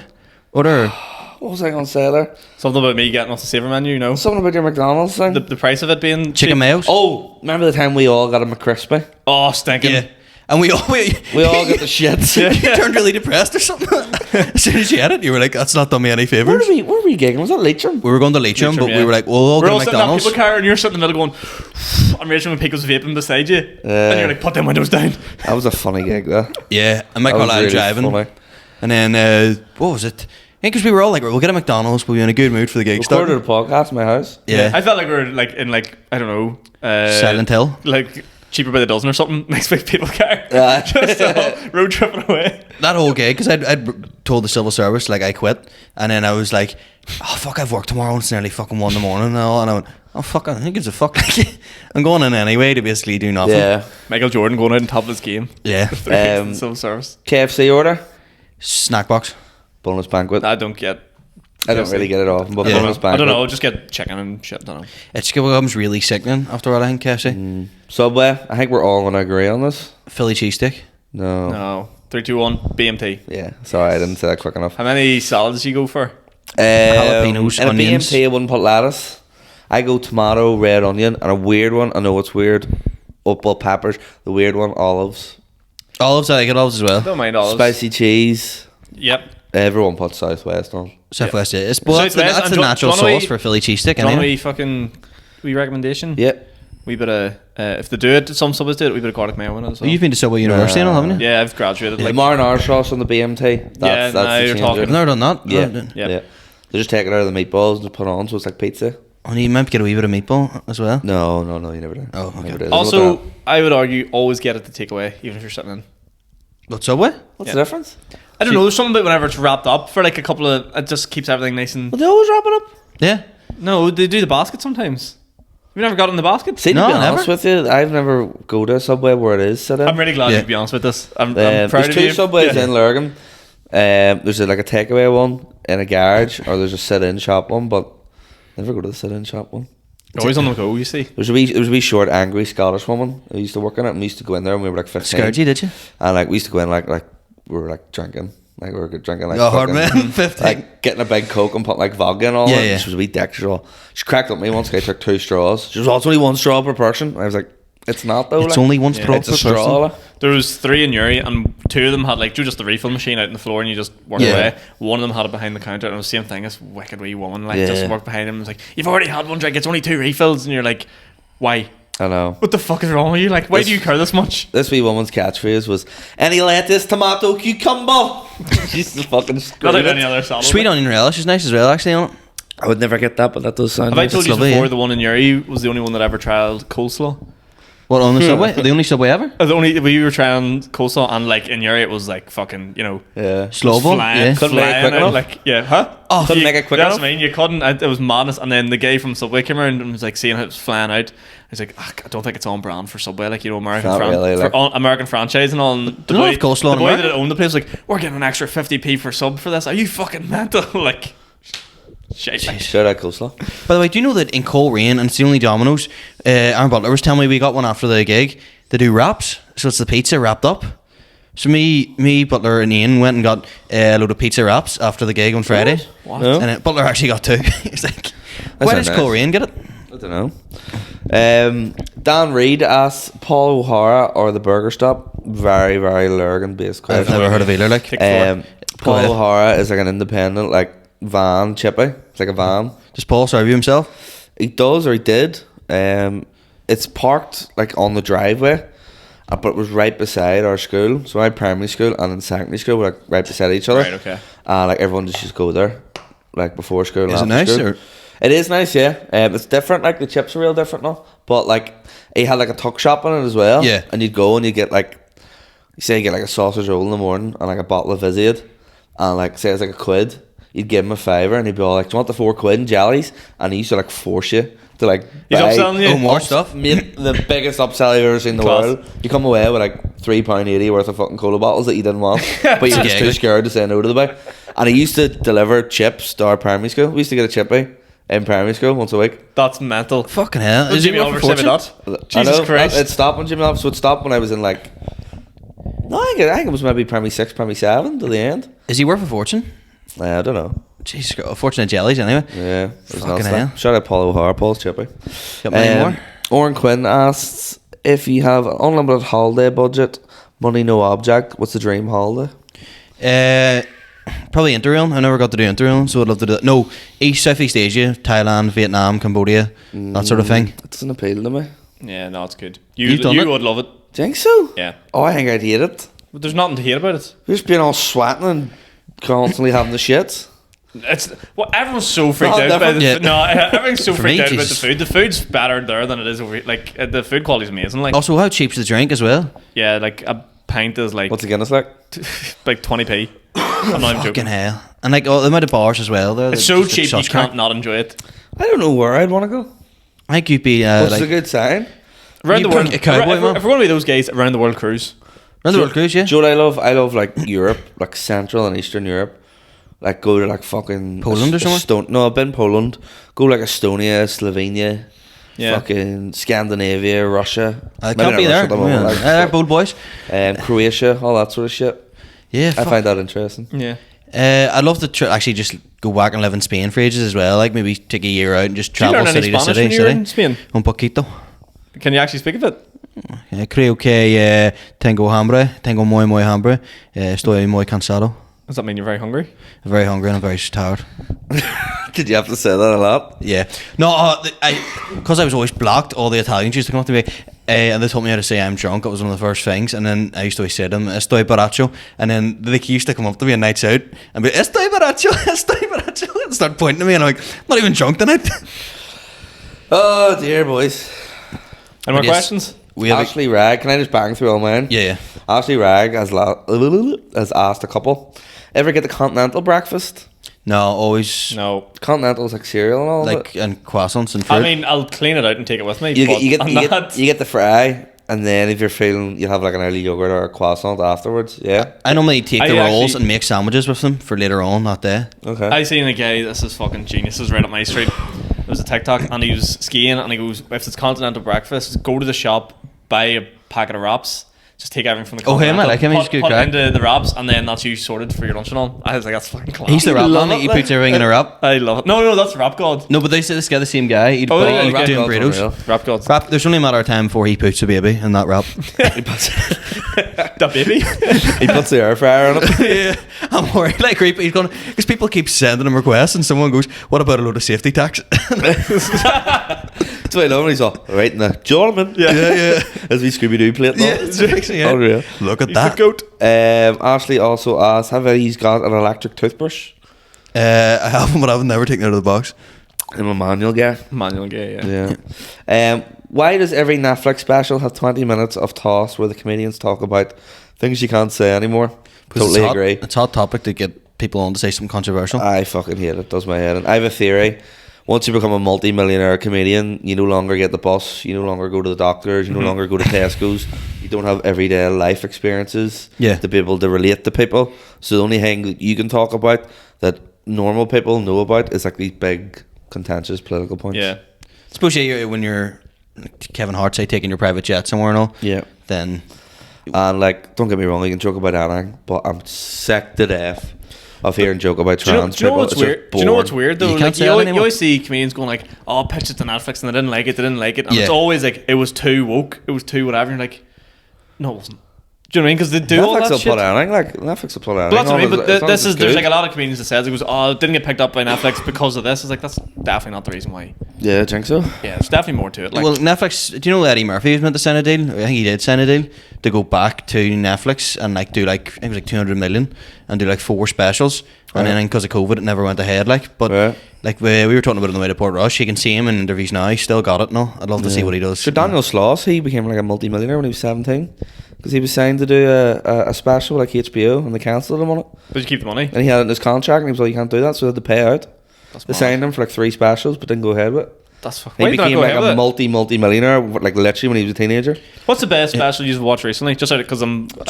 Order. What was I going to say there? Something about me getting off the savor menu, you know. Something about your McDonald's thing? The price of it being Chicken cheap. mayos? Oh, remember the time we all got a McCrispy? Oh, stinking. Yeah. And we all got the shits. You turned really depressed or something. As soon as you had it, you were like, that's not done me any Where favours. were we gigging? Was that Leitrim? We were going to Leitrim, but yeah. we were like, we'll all We're go all to sitting in that McDonald's. people car and you're sitting in the middle going, I'm raging when Pico's vaping beside you. And you're like, put them windows down. That was a funny gig, though. Yeah, and Michael That was and I really driving. funny. And then, what was it? Yeah, because we were all like, we'll get a McDonald's, we'll be in a good mood for the gig Recorded starting. a podcast in my house. Yeah. I felt like we were like in like, I don't know. Silent Hill. Like Cheaper by the Dozen or something. Next big people car. Yeah. Just road tripping away. That whole gig, because I'd told the civil service, like, I quit. And then I was like, oh, fuck, I've work tomorrow. It's nearly fucking 1 in the morning and all. And I went, oh, fuck, I think it's a fuck. Like, I'm going in anyway to basically do nothing. Yeah. Michael Jordan going out on top of his game. Yeah. Civil service. KFC order. Snack box. Bonus banquet. I don't get. I don't really get it often, but Yeah. bonus I banquet. don't know. Just get chicken and shit. I don't know. It just becomes really sickening after all, I think, KFC. Subway. I think we're all going to agree on this. Philly cheesesteak. No. No. 3, 2, 1. BMT. Yeah. Sorry, I didn't say that quick enough. How many salads do you go for? Jalapenos, in a onions. BMT, I wouldn't put lettuce. I go tomato, red onion, and a weird one. I know it's weird. Bell peppers. The weird one, olives. Olives, I like olives as well. Don't mind olives. Spicy cheese. Yep. Everyone puts Southwest on. Southwest is. Well, that's Southwest, the and do natural you wanna sauce wee- for Philly cheesesteak. Do you want a Anyway. wee fucking wee recommendation? Yep. Wee bit of if they do it, some subs do it. Wee bit of garlic mayo in it as well. You've been to Subway University and all, haven't you? Yeah, I've graduated. The like marinara sauce on the BMT. That's now the you're changer. talking. I've never done that. Yeah. No, yeah. Yeah. They just take it out of the meatballs and just put it on, so it's like pizza. And you might get a wee bit of meatball as well. No, you never do. Oh, okay. Never do. Also, I would argue always get it to take away, even if you're sitting in. What, Subway? What's Yeah. the difference? I don't know. There's something about whenever it's wrapped up for like a couple of. It just keeps everything nice and. Well, they always wrap it up. Yeah. No, they do the basket sometimes. You never got in the basket. See, to No, be honest never. with you, I've never go to a Subway where it is sit in. I'm really glad Yeah. you be honest with this. I'm There's proud of two you. Subways Yeah. in Lurgan. There's like a takeaway one in a garage, or there's a sit-in shop one, but never go to the sit-in shop one. Always on the go, you see. There was a wee short, angry Scottish woman who used to work in it, and we used to go in there when we were like 15. Scared you, did you? And like we used to go in like we were like drinking. Like we were drinking like Oh, hard fucking- man. 15. like getting a big Coke and putting like vodka and all Yeah, in it. yeah. She was a wee dick. She cracked up me once. I took 2 straws. She was also only 1 straw per person. And I was like, it's not though. It's like. only one straw It's per a straw. person. Like. There was 3 in Uri, and 2 of them had like just the refill machine out on the floor, and you just work Yeah. away. One of them had it behind the counter, and it was the same thing. This wicked wee woman like just Yeah. worked behind him. It was like, you've already had 1 drink. It's only 2 refills, and you're like, why? I know. What the fuck is wrong with you? Like, why This- do you care this much? This wee woman's catchphrase was, any lettuce, tomato, cucumber. She's just fucking Not screaming like any it. other salad. Sweet onion relish is nice as well, actually, on it. I would never get that, but that does sound Have I nice. told It's you lovely, before yeah. the one in Uri was the only one that ever tried coleslaw? What, on the Subway? The only Subway ever? The only we were trying coleslaw, and like in Uri it was like fucking, you know, Yeah. Slow-mo? flying, Yeah. Couldn't make it flying quick out, enough? like yeah, huh? Oh, couldn't You- make it quick That's enough? what I mean. You couldn't. It was madness. And then the guy from Subway came around and was like seeing how it was flying out. He's like, "Ah, I don't think it's on brand for Subway, like, you know, American Not really, like- American franchise and all. And the Don't boy, have coleslaw the in boy America? that owned the place was like, we're getting an extra 50p for sub for this. Are you fucking mental? Like, shit. Like, Shout out coleslaw. By the way, do you know that in Coleraine, and it's the only Domino's, Aaron Butler was telling me we got one after the gig, they do wraps, so it's the pizza wrapped up. So me, Butler and Ian went and got a load of pizza wraps after the gig on Friday. What? No? And Butler actually got 2. He's like, why not does nice. Coleraine get it? I don't know. Dan Reid asked Paul O'Hara or the Burger Stop. Very, very Lurgan based I've question. never heard of either, like. Kick floor. Um, Go Paul ahead. O'Hara is like an independent like van chippy. It's like a van. Does Paul serve you himself? He does or he did. It's parked like on the driveway, but it was right beside our school. So I had primary school and then secondary school were like right beside each other. Right, okay. Like everyone just go there, like before school. And Is it after nice, school. or- It is nice, yeah. It's different. Like the chips are real different now, but like he had like a tuck shop in it as well. Yeah. And you'd go and you'd get like, you say you get like a sausage roll in the morning and like a bottle of Vizziad, and like say it's like £1. You'd give him a fiver and he'd be all like, do you want the 4 quid in jellies? And he used to like force you to like He's buy upselling you? Oh, more stuff? Mate, the biggest upsell I've ever seen in the Class. world. You come away with like £3.80 worth of fucking cola bottles that you didn't want, but you were just too Yeah. scared to say no to the buy. And he used to deliver chips to our primary school. We used to get a chippy in primary school once a week. That's mental. Fucking hell. Is Is he Jimmy worth a Oliver say fortune? that? Jesus Christ. It stopped when Jimmy Oliver, so it stopped when I was in like, no, I think it was maybe primary 6, primary 7 to the end. Is he worth a fortune? I don't know. Jesus, got a fortune of jellies anyway. Yeah, it was Fucking nuts, hell. like. Shout out Paul O'Hara, Paul's chippy. Got many more? Oren Quinn asks, if you have an unlimited holiday budget, money no object, what's the dream holiday? Probably Interrail. I never got to do Interrail, so I'd love to do that. No, Southeast Asia, Thailand, Vietnam, Cambodia, that sort of thing. It doesn't appeal to me. Yeah, no, it's good. You've done it? would love it. Do you think so? Yeah. Oh, I think I'd hate it. But there's nothing to hate about it. We're just being all sweating and constantly having the shits. It's well, everyone's so freaked Not out by the different. no, everyone's so For freaked me, out about the Jesus. food. The food's better there than it is over here. Like the food quality's amazing. Like Also, how cheap's the drink as well? yeah, like a pint is like What's a Guinness like? like 20p. I'm not even Fucking joking. hell. And like, the amount of bars as well. There, It's so cheap you sauce can't crack. not enjoy it. I don't know where I'd want to go. I think you'd be What's like a good sign? Around You the world, pick a cowboy, if man. we're going to be those guys around the world cruise. around the world cruise, yeah. Do you know what I love? I love like Europe, like Central and Eastern Europe. Like go to like fucking Poland or somewhere? No, I've been Poland. Go like Estonia, Slovenia, Yeah. fucking Scandinavia, Russia. I Maybe can't not be Russia there. at the moment, Yeah. like, They're bold boys. Croatia, all that sort of shit. Yeah, I fuck. find that interesting. Yeah. I'd love to actually just go back and live in Spain for ages as well. Like maybe take a year out and just Did you travel learn any city to Spanish city. when you were in Spain? Un poquito. Can you actually speak of it? Creo que tengo hambre. Tengo muy hambre. Estoy muy cansado. Does that mean you're very hungry? I'm very hungry and I'm very tired. Did you have to say that a lot? Yeah. No, because I was always blocked, all the Italians used to come up to me. And they told me how to say I'm drunk. It was one of the first things. And then I used to always say to them, estoy borracho. And then they used to come up to me on nights out and be, estoy borracho, and start pointing to me. And I'm like, I'm not even drunk tonight. Oh dear, boys. Any more Yes. questions? We have Ashley Rag, can I just bang through all mine? yeah. Ashley Rag has asked a couple. Ever get the continental breakfast? No, always No. Continental's like cereal and all. like and croissants and fruit. I mean, I'll clean it out and take it with me. you but get you get I'm you not. get, you get the fry, and then if you're feeling, you have like an early yogurt or a croissant afterwards. Yeah. I normally take I the rolls actually- and make sandwiches with them for later on that day. Okay. I seen a guy. This is fucking genius. This is right up my street. It was a TikTok, and he was skiing, and he goes, "If it's continental breakfast, go to the shop, buy a packet of wraps." Just take everything from the Oh, him, I continental, like him, he's good put it crack. into the wraps, and then that's you sorted for your lunch and all. I was like, that's fucking class. He's the wrap love man. He it, puts everything in a wrap. I love it. No, that's Rap God. No, but they say this guy, the same guy. He'd Oh, put yeah, he'd okay. doing Rap God's burritos. unreal. Rap Gods. Wrap. There's only a matter of time before he puts a baby in that wrap. The baby. He puts the air fryer on it. Yeah, I'm worried. Like, he's going because people keep sending him requests, and someone goes, "What about a load of safety tax?" That's why I love when he's all right now, gentlemen. yeah. As we Scooby-Doo plate. Yeah, it's actually, yeah. Unreal. Look at He's the that. goat. Ashley also asked, have he's got an electric toothbrush? I haven't, but I've never taken it out of the box. I'm a manual guy. Manual gay, yeah. Yeah. Why does every Netflix special have 20 minutes of toss where the comedians talk about things you can't say anymore? Totally it's hot, agree. It's a hot topic to get people on to say something controversial. I fucking hate it. Does my head in. I have a theory. Once you become a multi-millionaire comedian, you no longer get the bus. You no longer go to the doctors. You no longer go to Tesco's. You don't have everyday life experiences to be able to relate to people. So the only thing that you can talk about that normal people know about is like these big, contentious political points. Yeah. I suppose when you're Kevin Hart, say, taking your private jet somewhere and all, Yeah. then And like, don't get me wrong, you can joke about anything, but I'm sick to death of hearing joke about trans Do you know people. what's It's just weird? Do you know what's boring. weird though? You You, can't like, say you, that always, you anymore. always see comedians going like, "Oh, pitch it to Netflix," and they didn't like it. And it's Yeah. always like, "It was too woke. It was too whatever." And you're like, "No, it wasn't." Do you know what I mean? Because they do all Netflix that will shit. put anything, like, Netflix will put anything. But that's what I mean. on But as long this as is it's there's good. like a lot of comedians that says it goes, "Oh, it didn't get picked up by Netflix because of this." It's like that's definitely not the reason why. Yeah, I think so. Yeah, there's definitely more to it. Like, well, Netflix. Do you know Eddie Murphy was meant to sign a deal? I think he did sign a deal to go back to Netflix and like do like I think it was like 200 million and do like 4 specials. And then because of COVID, it never went ahead. Like, but Right. like we were talking about it on the way to Port Rush. You can see him in interviews now. He's still got it. No, I'd love to see what he does. So Daniel Sloss, he became like a multi-millionaire when he was 17 because he was signed to do a special like HBO and they cancelled him on it. did you keep the money? And he had it in his contract and he was like, you can't do that, so they had to pay out. That's They mad. signed him for like 3 specials but didn't go ahead with it. That's fucking. He Why did I became go like ahead with a it? multi-millionaire like literally when he was a teenager. What's the best special you've watched recently? Just because I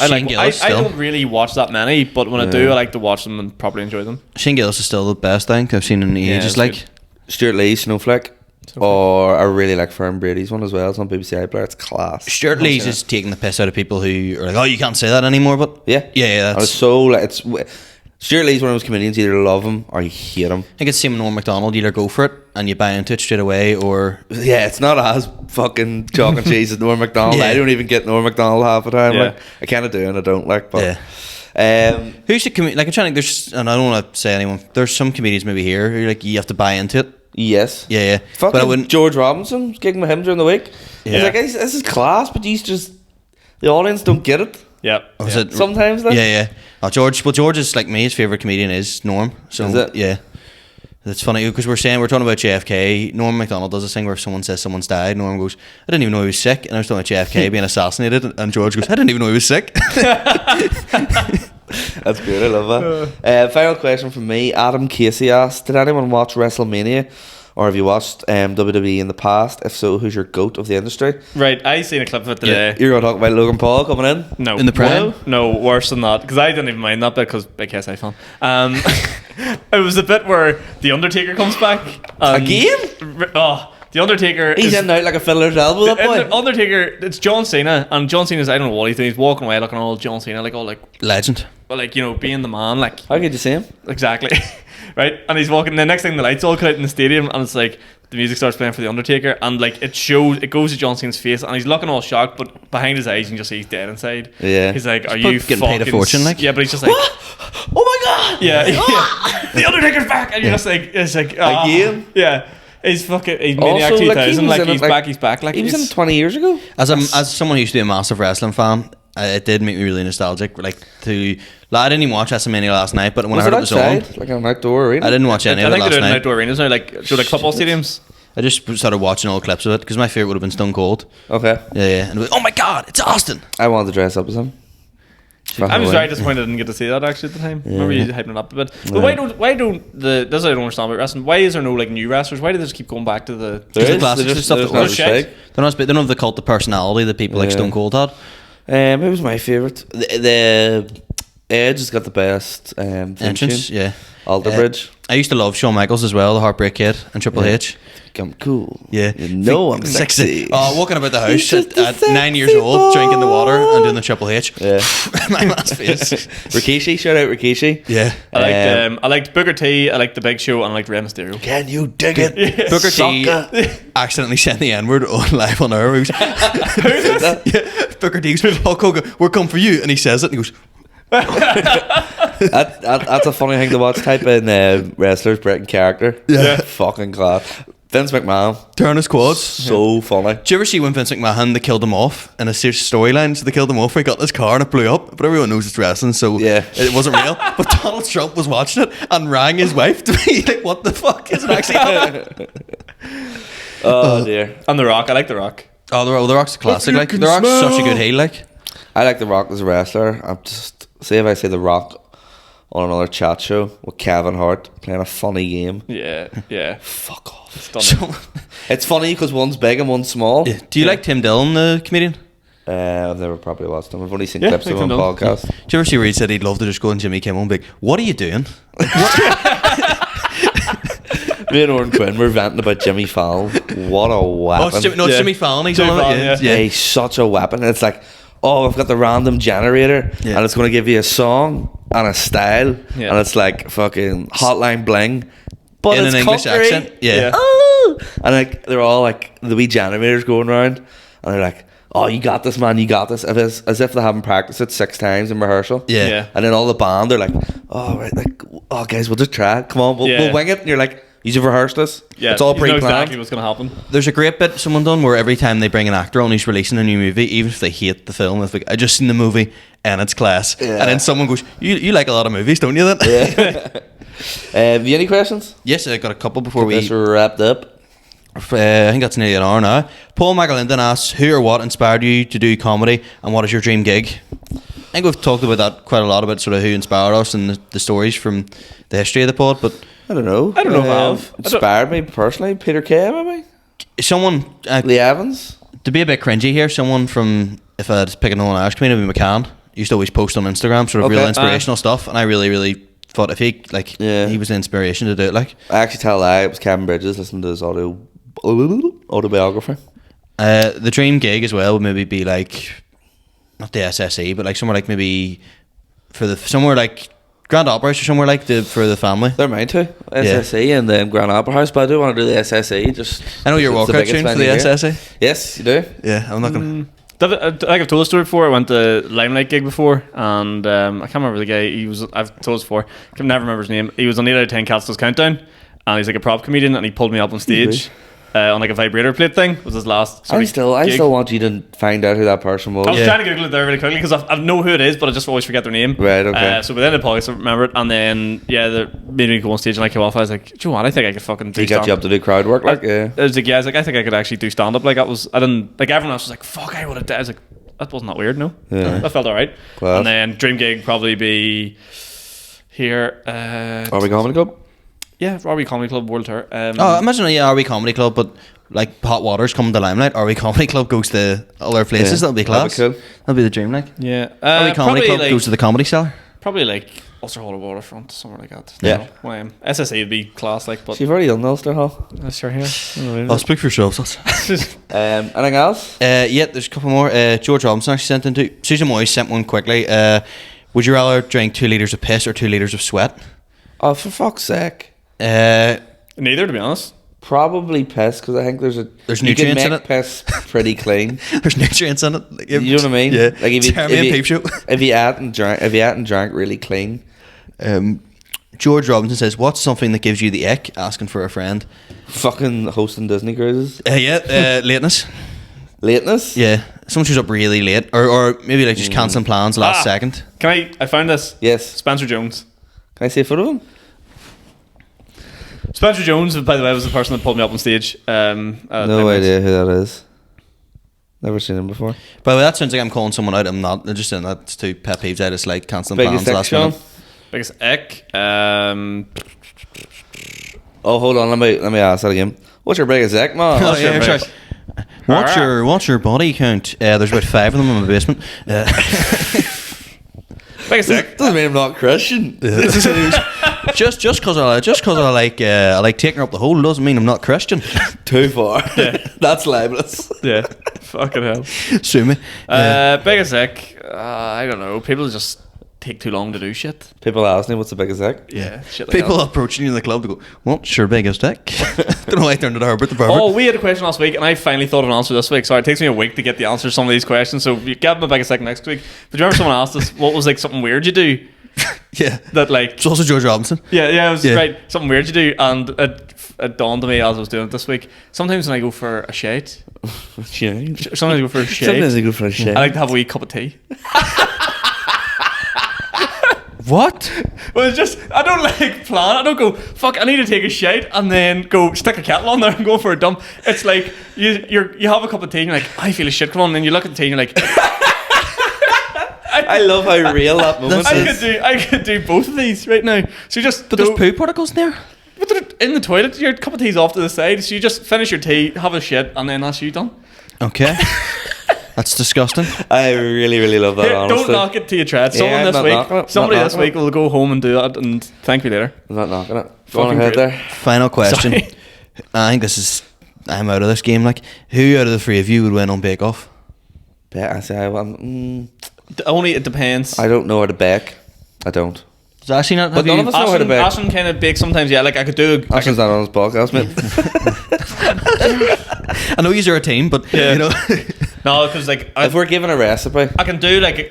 Shane Gillis I still. don't really watch that many, but when I do, I like to watch them and probably enjoy them. Shane Gillis is still the best thing I've seen in ages. it's Like, good. Stuart Lee, Snowflake. Or I really like Fern Brady's one as well. It's on BBC iPlayer. It's class. Stuart Lee's just taking the piss out of people who are like, "Oh, you can't say that anymore." But Yeah. yeah, And it's that's. so like it's Stuart Lee's one of those comedians. You either love him or you hate him. I think it's the same with Norm Macdonald. You either go for it and you buy into it straight away, or Yeah, it's not as fucking chalk and cheese as Norm Macdonald. Yeah. I don't even get Norm Macdonald half the time. Yeah. Like, I kind of do and I don't like. But yeah. Who's the like? I'm trying to. There's, and I don't want to say anyone. There's some comedians maybe here who like you have to buy into it. yes, Yeah. Fucking But I wouldn't. George Robinson was gigging with him during the week. Yeah. He's like, this is class, but he's just the audience don't get it Yeah. Was it, sometimes. Like. yeah. Oh, George. Well, George is like me. His favorite comedian is Norm. So Is it? yeah. It's funny because we're talking about JFK. Norm Macdonald does this thing where if someone says someone's died, Norm goes, "I didn't even know he was sick," and I was talking about JFK being assassinated, and George goes, "I didn't even know he was sick." That's good. I love that. Final question from me. Adam Casey asked, did anyone watch WrestleMania? Or have you watched WWE in the past? If so, who's your GOAT of the industry? Right. I seen a clip of it today. You're going to talk about Logan Paul coming in? No. In the prime? No, worse than that. Because I didn't even mind that bit because big KSI fan. It was a bit where The Undertaker comes back. Again? Oh, The Undertaker He's is... in and out like a fiddler's elbow, that boy. Undertaker, it's John Cena. And John Cena's, I don't know what he's doing. He's walking away looking all John Cena. Like, all like... Legend. Well, like, you know, being the man. Like... How could you see him? Exactly. Right? And he's walking. The next thing, the lights all cut out in the stadium. And it's like... The music starts playing for The Undertaker. And like, it goes to John Cena's face. And he's looking all shocked. But behind his eyes, you can just see he's dead inside. Yeah. He's like, are you getting paid a fucking fortune, like? Yeah, but he's just like... Oh my god! Yeah, yeah. The Undertaker's back, and you're just like, it's like Again? Yeah, He's Maniac Also, 2000. Like, in it, he's back. Like, he was in he's- it 20 years ago. As someone who used to be a massive wrestling fan, it did make me really nostalgic. Like I didn't even watch WrestleMania last night, but when I heard it was on, like an outdoor arena? I didn't watch any I of it think last they're doing night. outdoor arenas now, like football stadiums. I just started watching old clips of it because my favorite would have been Stone Cold. Okay. Yeah. And it was, oh my God, it's Austin. I wanted to dress up as him. I was very disappointed I didn't get to see that actually at the time. Remember you hyping it up a bit. But why don't this is what I don't understand about wrestling. Why is there no like new wrestlers? Why do they just keep going back to the The classics and stuff that not was shit. They're not. They don't have the cult of personality that people like Stone Cold had. It was my favourite. The Edge has got the best theme Entrance, tune. yeah. Alter Bridge. I used to love Shawn Michaels as well, the Heartbreak Kid and Triple H. I'm cool. Yeah. You know I'm sexy. Oh, walking about the house just at a 9 years sexy old, drinking the water boy. and doing the Triple H. Yeah. My man's face. Rikishi, shout out Rikishi. Yeah. I liked Booker T, I liked The Big Show, and I liked Rey Mysterio. Can you dig it? Booker T Sucker. accidentally sent the N-word live on air. He was, yeah, Booker T goes, Hulk Hogan, we're coming for you. And he says it and he goes, That's a funny thing to watch. Type in wrestlers breaking character. Yeah. Fucking class. Vince McMahon. turn his quads. So funny. Do you ever see when Vince McMahon, they killed him off in a serious storyline? So they killed him off when he got in his car and it blew up. But everyone knows it's wrestling, so Yeah. it wasn't real. But Donald Trump was watching it and rang his wife to be like, what the fuck is it actually happening? Oh dear. And The Rock, I like The Rock. Oh, The Rock's a classic. Like, The Rock's such a good heel, like. I like The Rock as a wrestler. I'm just say if I say The Rock on another chat show with Kevin Hart playing a funny game. Yeah. Fuck off. Stunning. It's funny because one's big and one's small. Yeah. Do you like Tim Dillon, the comedian? I've never probably watched him. I've only seen Yeah, clips of like him Tim on Dillon. podcasts. Do you ever see where he said he'd love to just go and Jimmy Kimmel and be like, what are you doing? Me and Oren Quinn were venting about Jimmy Fallon. What a Oh, weapon. it's Jimmy Fallon. He's Jimmy on Fallon, it. Yeah, he's such a weapon. It's like, oh, I've got the random generator Yeah. and it's going to give you a song and a style Yeah. and it's like fucking Hotline Bling. But In it's an English country. accent. Yeah. Oh! And like they're all like the wee generators going around and they're like, oh, you got this, man, you got this. As if they haven't practiced it 6 times in rehearsal. Yeah. Yeah. And then all the band, they're like, oh, right, like, oh, guys, we'll just try it. Come on, we'll Yeah. wing it. And you're like, you've rehearsed this. Yeah, It's all you know pre-planned. exactly what's going to happen. There's a great bit someone done where every time they bring an actor on who's releasing a new movie, even if they hate the film, if like, I just seen the movie and it's class. Yeah. And then someone goes, you like a lot of movies, don't you then? Yeah. Have you any questions? Yes, I got a couple before we... This we're wrapped up. I think that's nearly an hour now. Paul McAlinden asks, who or what inspired you to do comedy and what is your dream gig? I think we've talked about that quite a lot, about sort of who inspired us and the stories from the history of the pod, but I don't know. I don't know if I have. Inspired me personally. Peter Kay, maybe. someone... Lee Evans. to be a bit cringy here, someone from, if I had to pick an Northern Irish comedian, it'd be McCann. He used to always post on Instagram sort of Okay. real inspirational stuff, and I really thought if he, like, Yeah. he was the inspiration to do it, like. I actually tell a lie. It was Kevin Bridges listening to his autobiography. The dream gig as well would maybe be like, not the SSE, but like somewhere like maybe somewhere like Grand Opera or somewhere like for the family. They're mine too. SSE and then Grand Opera House, but I do want to do the SSE. Just I know your it's the walkout biggest tune for venue the here. SSE. Yes, you do. Yeah, I'm not gonna. I think I've told the story before. I went to Limelight gig before, and I can't remember the guy. I've told this before. I can never remember his name. He was on 8 out of 10 Cats Does Countdown, and he's like a prop comedian, and he pulled me up on stage on like a vibrator plate thing. Was his last. I gig. still want you to find out who that person was. I was Yeah. trying to Google it there really quickly because I know who it is, but I just always forget their name. Right, okay. So within the podcast, I remember it, and then they made me go on stage, and I came off. I was like, "Do you know what? I think I could fucking do He got you up to do crowd work, like yeah. I was like, I think I could actually do stand up. Like I didn't like everyone else was like, "Fuck, I would have." I was like, that wasn't that weird, no. Yeah. That felt alright. Class. And then dream gig probably be here. Are we Comedy Club? Yeah, Robbie Comedy Club World Tour. Oh, imagine Are We Comedy Club, but like Hot Water's coming to Limelight. Are We Comedy Club goes to other places. Yeah, That'll be that'd class. be cool. That'll be the dream, like. yeah, Are We Comedy probably Club like, goes to the Comedy Cellar. probably like Ulster Hall or Waterfront, somewhere like that. Yeah. No, SSA would be class, like, but So you've already done Ulster Hall. sure here. I'll speak for yourselves. Anything else? Yeah, there's a couple more. George Robinson actually sent in two. Susan Moyes sent one quickly. Would you rather drink 2 litres of piss or 2 litres of sweat? Oh, for fuck's sake. Neither, to be honest. Probably piss, because I think there's you nutrients can in make it. piss pretty clean. There's nutrients in it. Like, You know what I mean? Yeah. Like Jeremy and Peep Show. if you ate and drank really clean. George Robinson says, what's something that gives you the ick? Asking for a friend. Fucking hosting Disney cruises. Lateness. Lateness? Yeah. Someone shows up really late. Or maybe like just cancelling plans last second. I found this. Yes. Spencer Jones. Can I see a photo of him? Spencer Jones, by the way, was the person that pulled me up on stage. No idea who that is. Never seen him before. By the way, that sounds like I'm calling someone out. I'm not. I'm just saying that's two pet peeves. I just like cancelling Biggest plans ick, last Sean? minute. Biggest ick. Oh, hold on. Let me ask that again. What's your biggest ick, man? Oh, What's your yeah, biggest- sure. What's your body count? There's about 5 of them in my basement. Biggest ick. Doesn't mean I'm not Christian. just because I like taking up the hole doesn't mean I'm not Christian. Too far. That's libelous. Yeah. Fucking hell. Sue me. Biggest ick. I don't know. People just take too long to do shit. People ask me what's the biggest ick. Yeah. Shit like People that. approaching you in the club to go, what's your biggest dick? Don't know why I turned it to Herbert the Barber. Oh, we had a question last week, and I finally thought of an answer this week. So it takes me a week to get the answer to some of these questions. So you get my biggest ick next week. But do you remember someone asked us what was like something weird you do? Yeah. That like. It's also George Robinson. Yeah, it was Yeah. right. Something weird you do, and it dawned on me as I was doing it this week. Sometimes when I go for a shite, sometimes I go for a shite. Sometimes I go for a shit. I like to have a wee cup of tea. What? Well, it's just I don't like plan. I don't go fuck. I need to take a shite and then go stick a kettle on there and go for a dump. It's like you have a cup of tea and you're like I feel a shit come on, and then you look at the tea and you're like I love how real that moment is. I could do both of these right now. So you just But there's poo particles in there. But they're in the toilet. Your cup of tea's off to the side, so you just finish your tea, have a shit, and then that's you done. Okay. That's disgusting. I really, really love that, Here, honestly. don't knock it till you try it. Someone I'm this not week, knocking it. somebody Not this knocking week will go home and do that and thank me later. I'm not knocking it. Go Fucking on ahead great. there. Final question. Sorry. I think I'm out of this game. Like, who out of the three of you would win on Bake Off? I say Only it depends. I don't know how to bake. I don't. Does Ashley not? But have none you- of us know how to bake. Ashton kind of bakes sometimes. Yeah, like I could do. Ashton's not on his podcast, mate. I know you're a team, but you know. No, because like If we're given a recipe, I can do like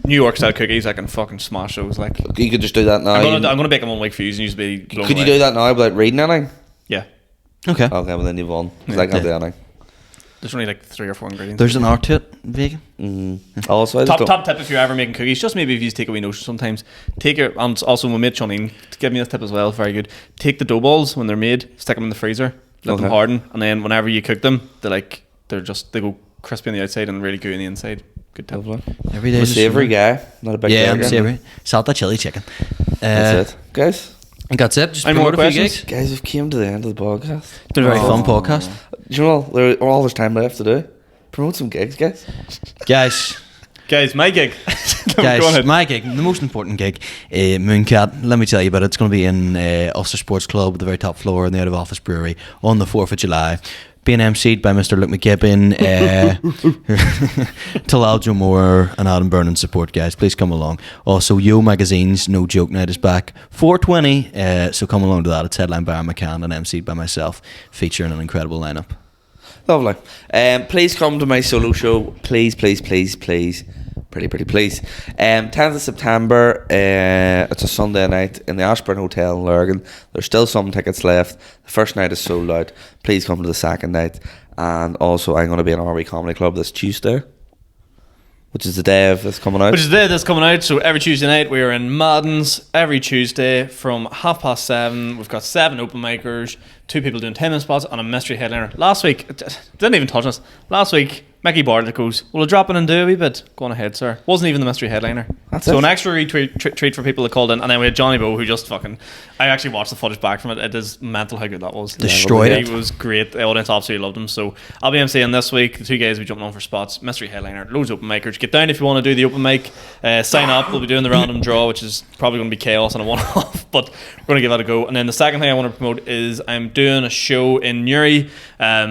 New York style cookies. I can fucking smash those. Like you could just do that now. I'm gonna bake them 1 week for you, and you be blown Could you away. do that now without reading anything? Yeah, Okay. Okay, well then you've won. Because I can't do anything. there's only like 3 or 4 ingredients. There's an art to it, vegan. Also, I just don't. Top tip if you're ever making cookies, just maybe if you just take a wee notion sometimes. Take your and also my mate Sean give me this tip as well. Very good. Take the dough balls when they're made, stick them in the freezer, let them Okay. harden, and then whenever you cook them, they go crispy on the outside and really gooey on the inside. Good tip. Lovely. Every I'm day. a savoury guy, not a big Yeah, I'm burger. savoury. Salted chili chicken. That's it. Guys, I think that's it. Just Any more promote a few questions? gigs. guys, we've came to the end of the podcast. It's been a very fun podcast. Do you know all there's time left to do? Promote some gigs, guys. Guys, My gig. Go guys, ahead. my gig, the most important gig, Mooncat. Let me tell you about it. It's going to be in Ulster Sports Club, the very top floor in the out of Office Brewery on the 4th of July. Being emceed by Mr. Luke McGibbon, Talal Joe Moore, and Adam Byrne support, guys. Please come along. Also, Yo Magazine's No Joke Night is back. 4:20, so come along to that. It's headlined by Aaron McCann and emceed by myself, featuring an incredible lineup. Lovely. Please come to my solo show. Please, please, please, please. Pretty please. 10th of September, it's a Sunday night in the Ashburn Hotel in Lurgan. There's still some tickets left. The first night is sold out. Please come to the second night. And also, I'm going to be in RE Comedy Club this Tuesday, which is the day of this coming out. Which is the day that's coming out. So every Tuesday night we are in Madden's. Every Tuesday from 7:30, we've got 7 open micers, 2 people doing 10-minute spots, and a mystery headliner. Last week, didn't even touch us. Last week, Mickey Bartlett goes, "Will I drop in and do a wee bit?" Go on ahead, sir. Wasn't even the mystery headliner. That's so it. an extra treat for people that called in. And then we had Johnny Bow, who just fucking... I actually watched the footage back from it. It is mental how good that was. Destroyed He it. was great. The audience absolutely loved him. So I'll be emceeing this week. The 2 guys we jumping on for spots. Mystery headliner. Loads of open micers. Get down if you want to do the open mic. Sign up. We'll be doing the random draw, which is probably going to be chaos and a one-off. But we're going to give that a go. And then the second thing I want to promote is I'm doing a show in Newry.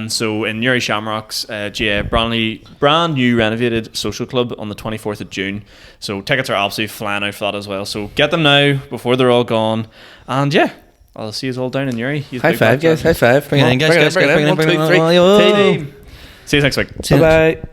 So in Newry Shamrocks, brand new renovated social club on the 24th of June. So tickets are absolutely flying out for that as well. So get them now before they're all gone. And yeah, I'll see you all down in Newry. High five, guys. High five. Bring it in, guys. Bring it in. Bring it in. 1, 2, 3. Bring it in. See you next week. Bye-bye.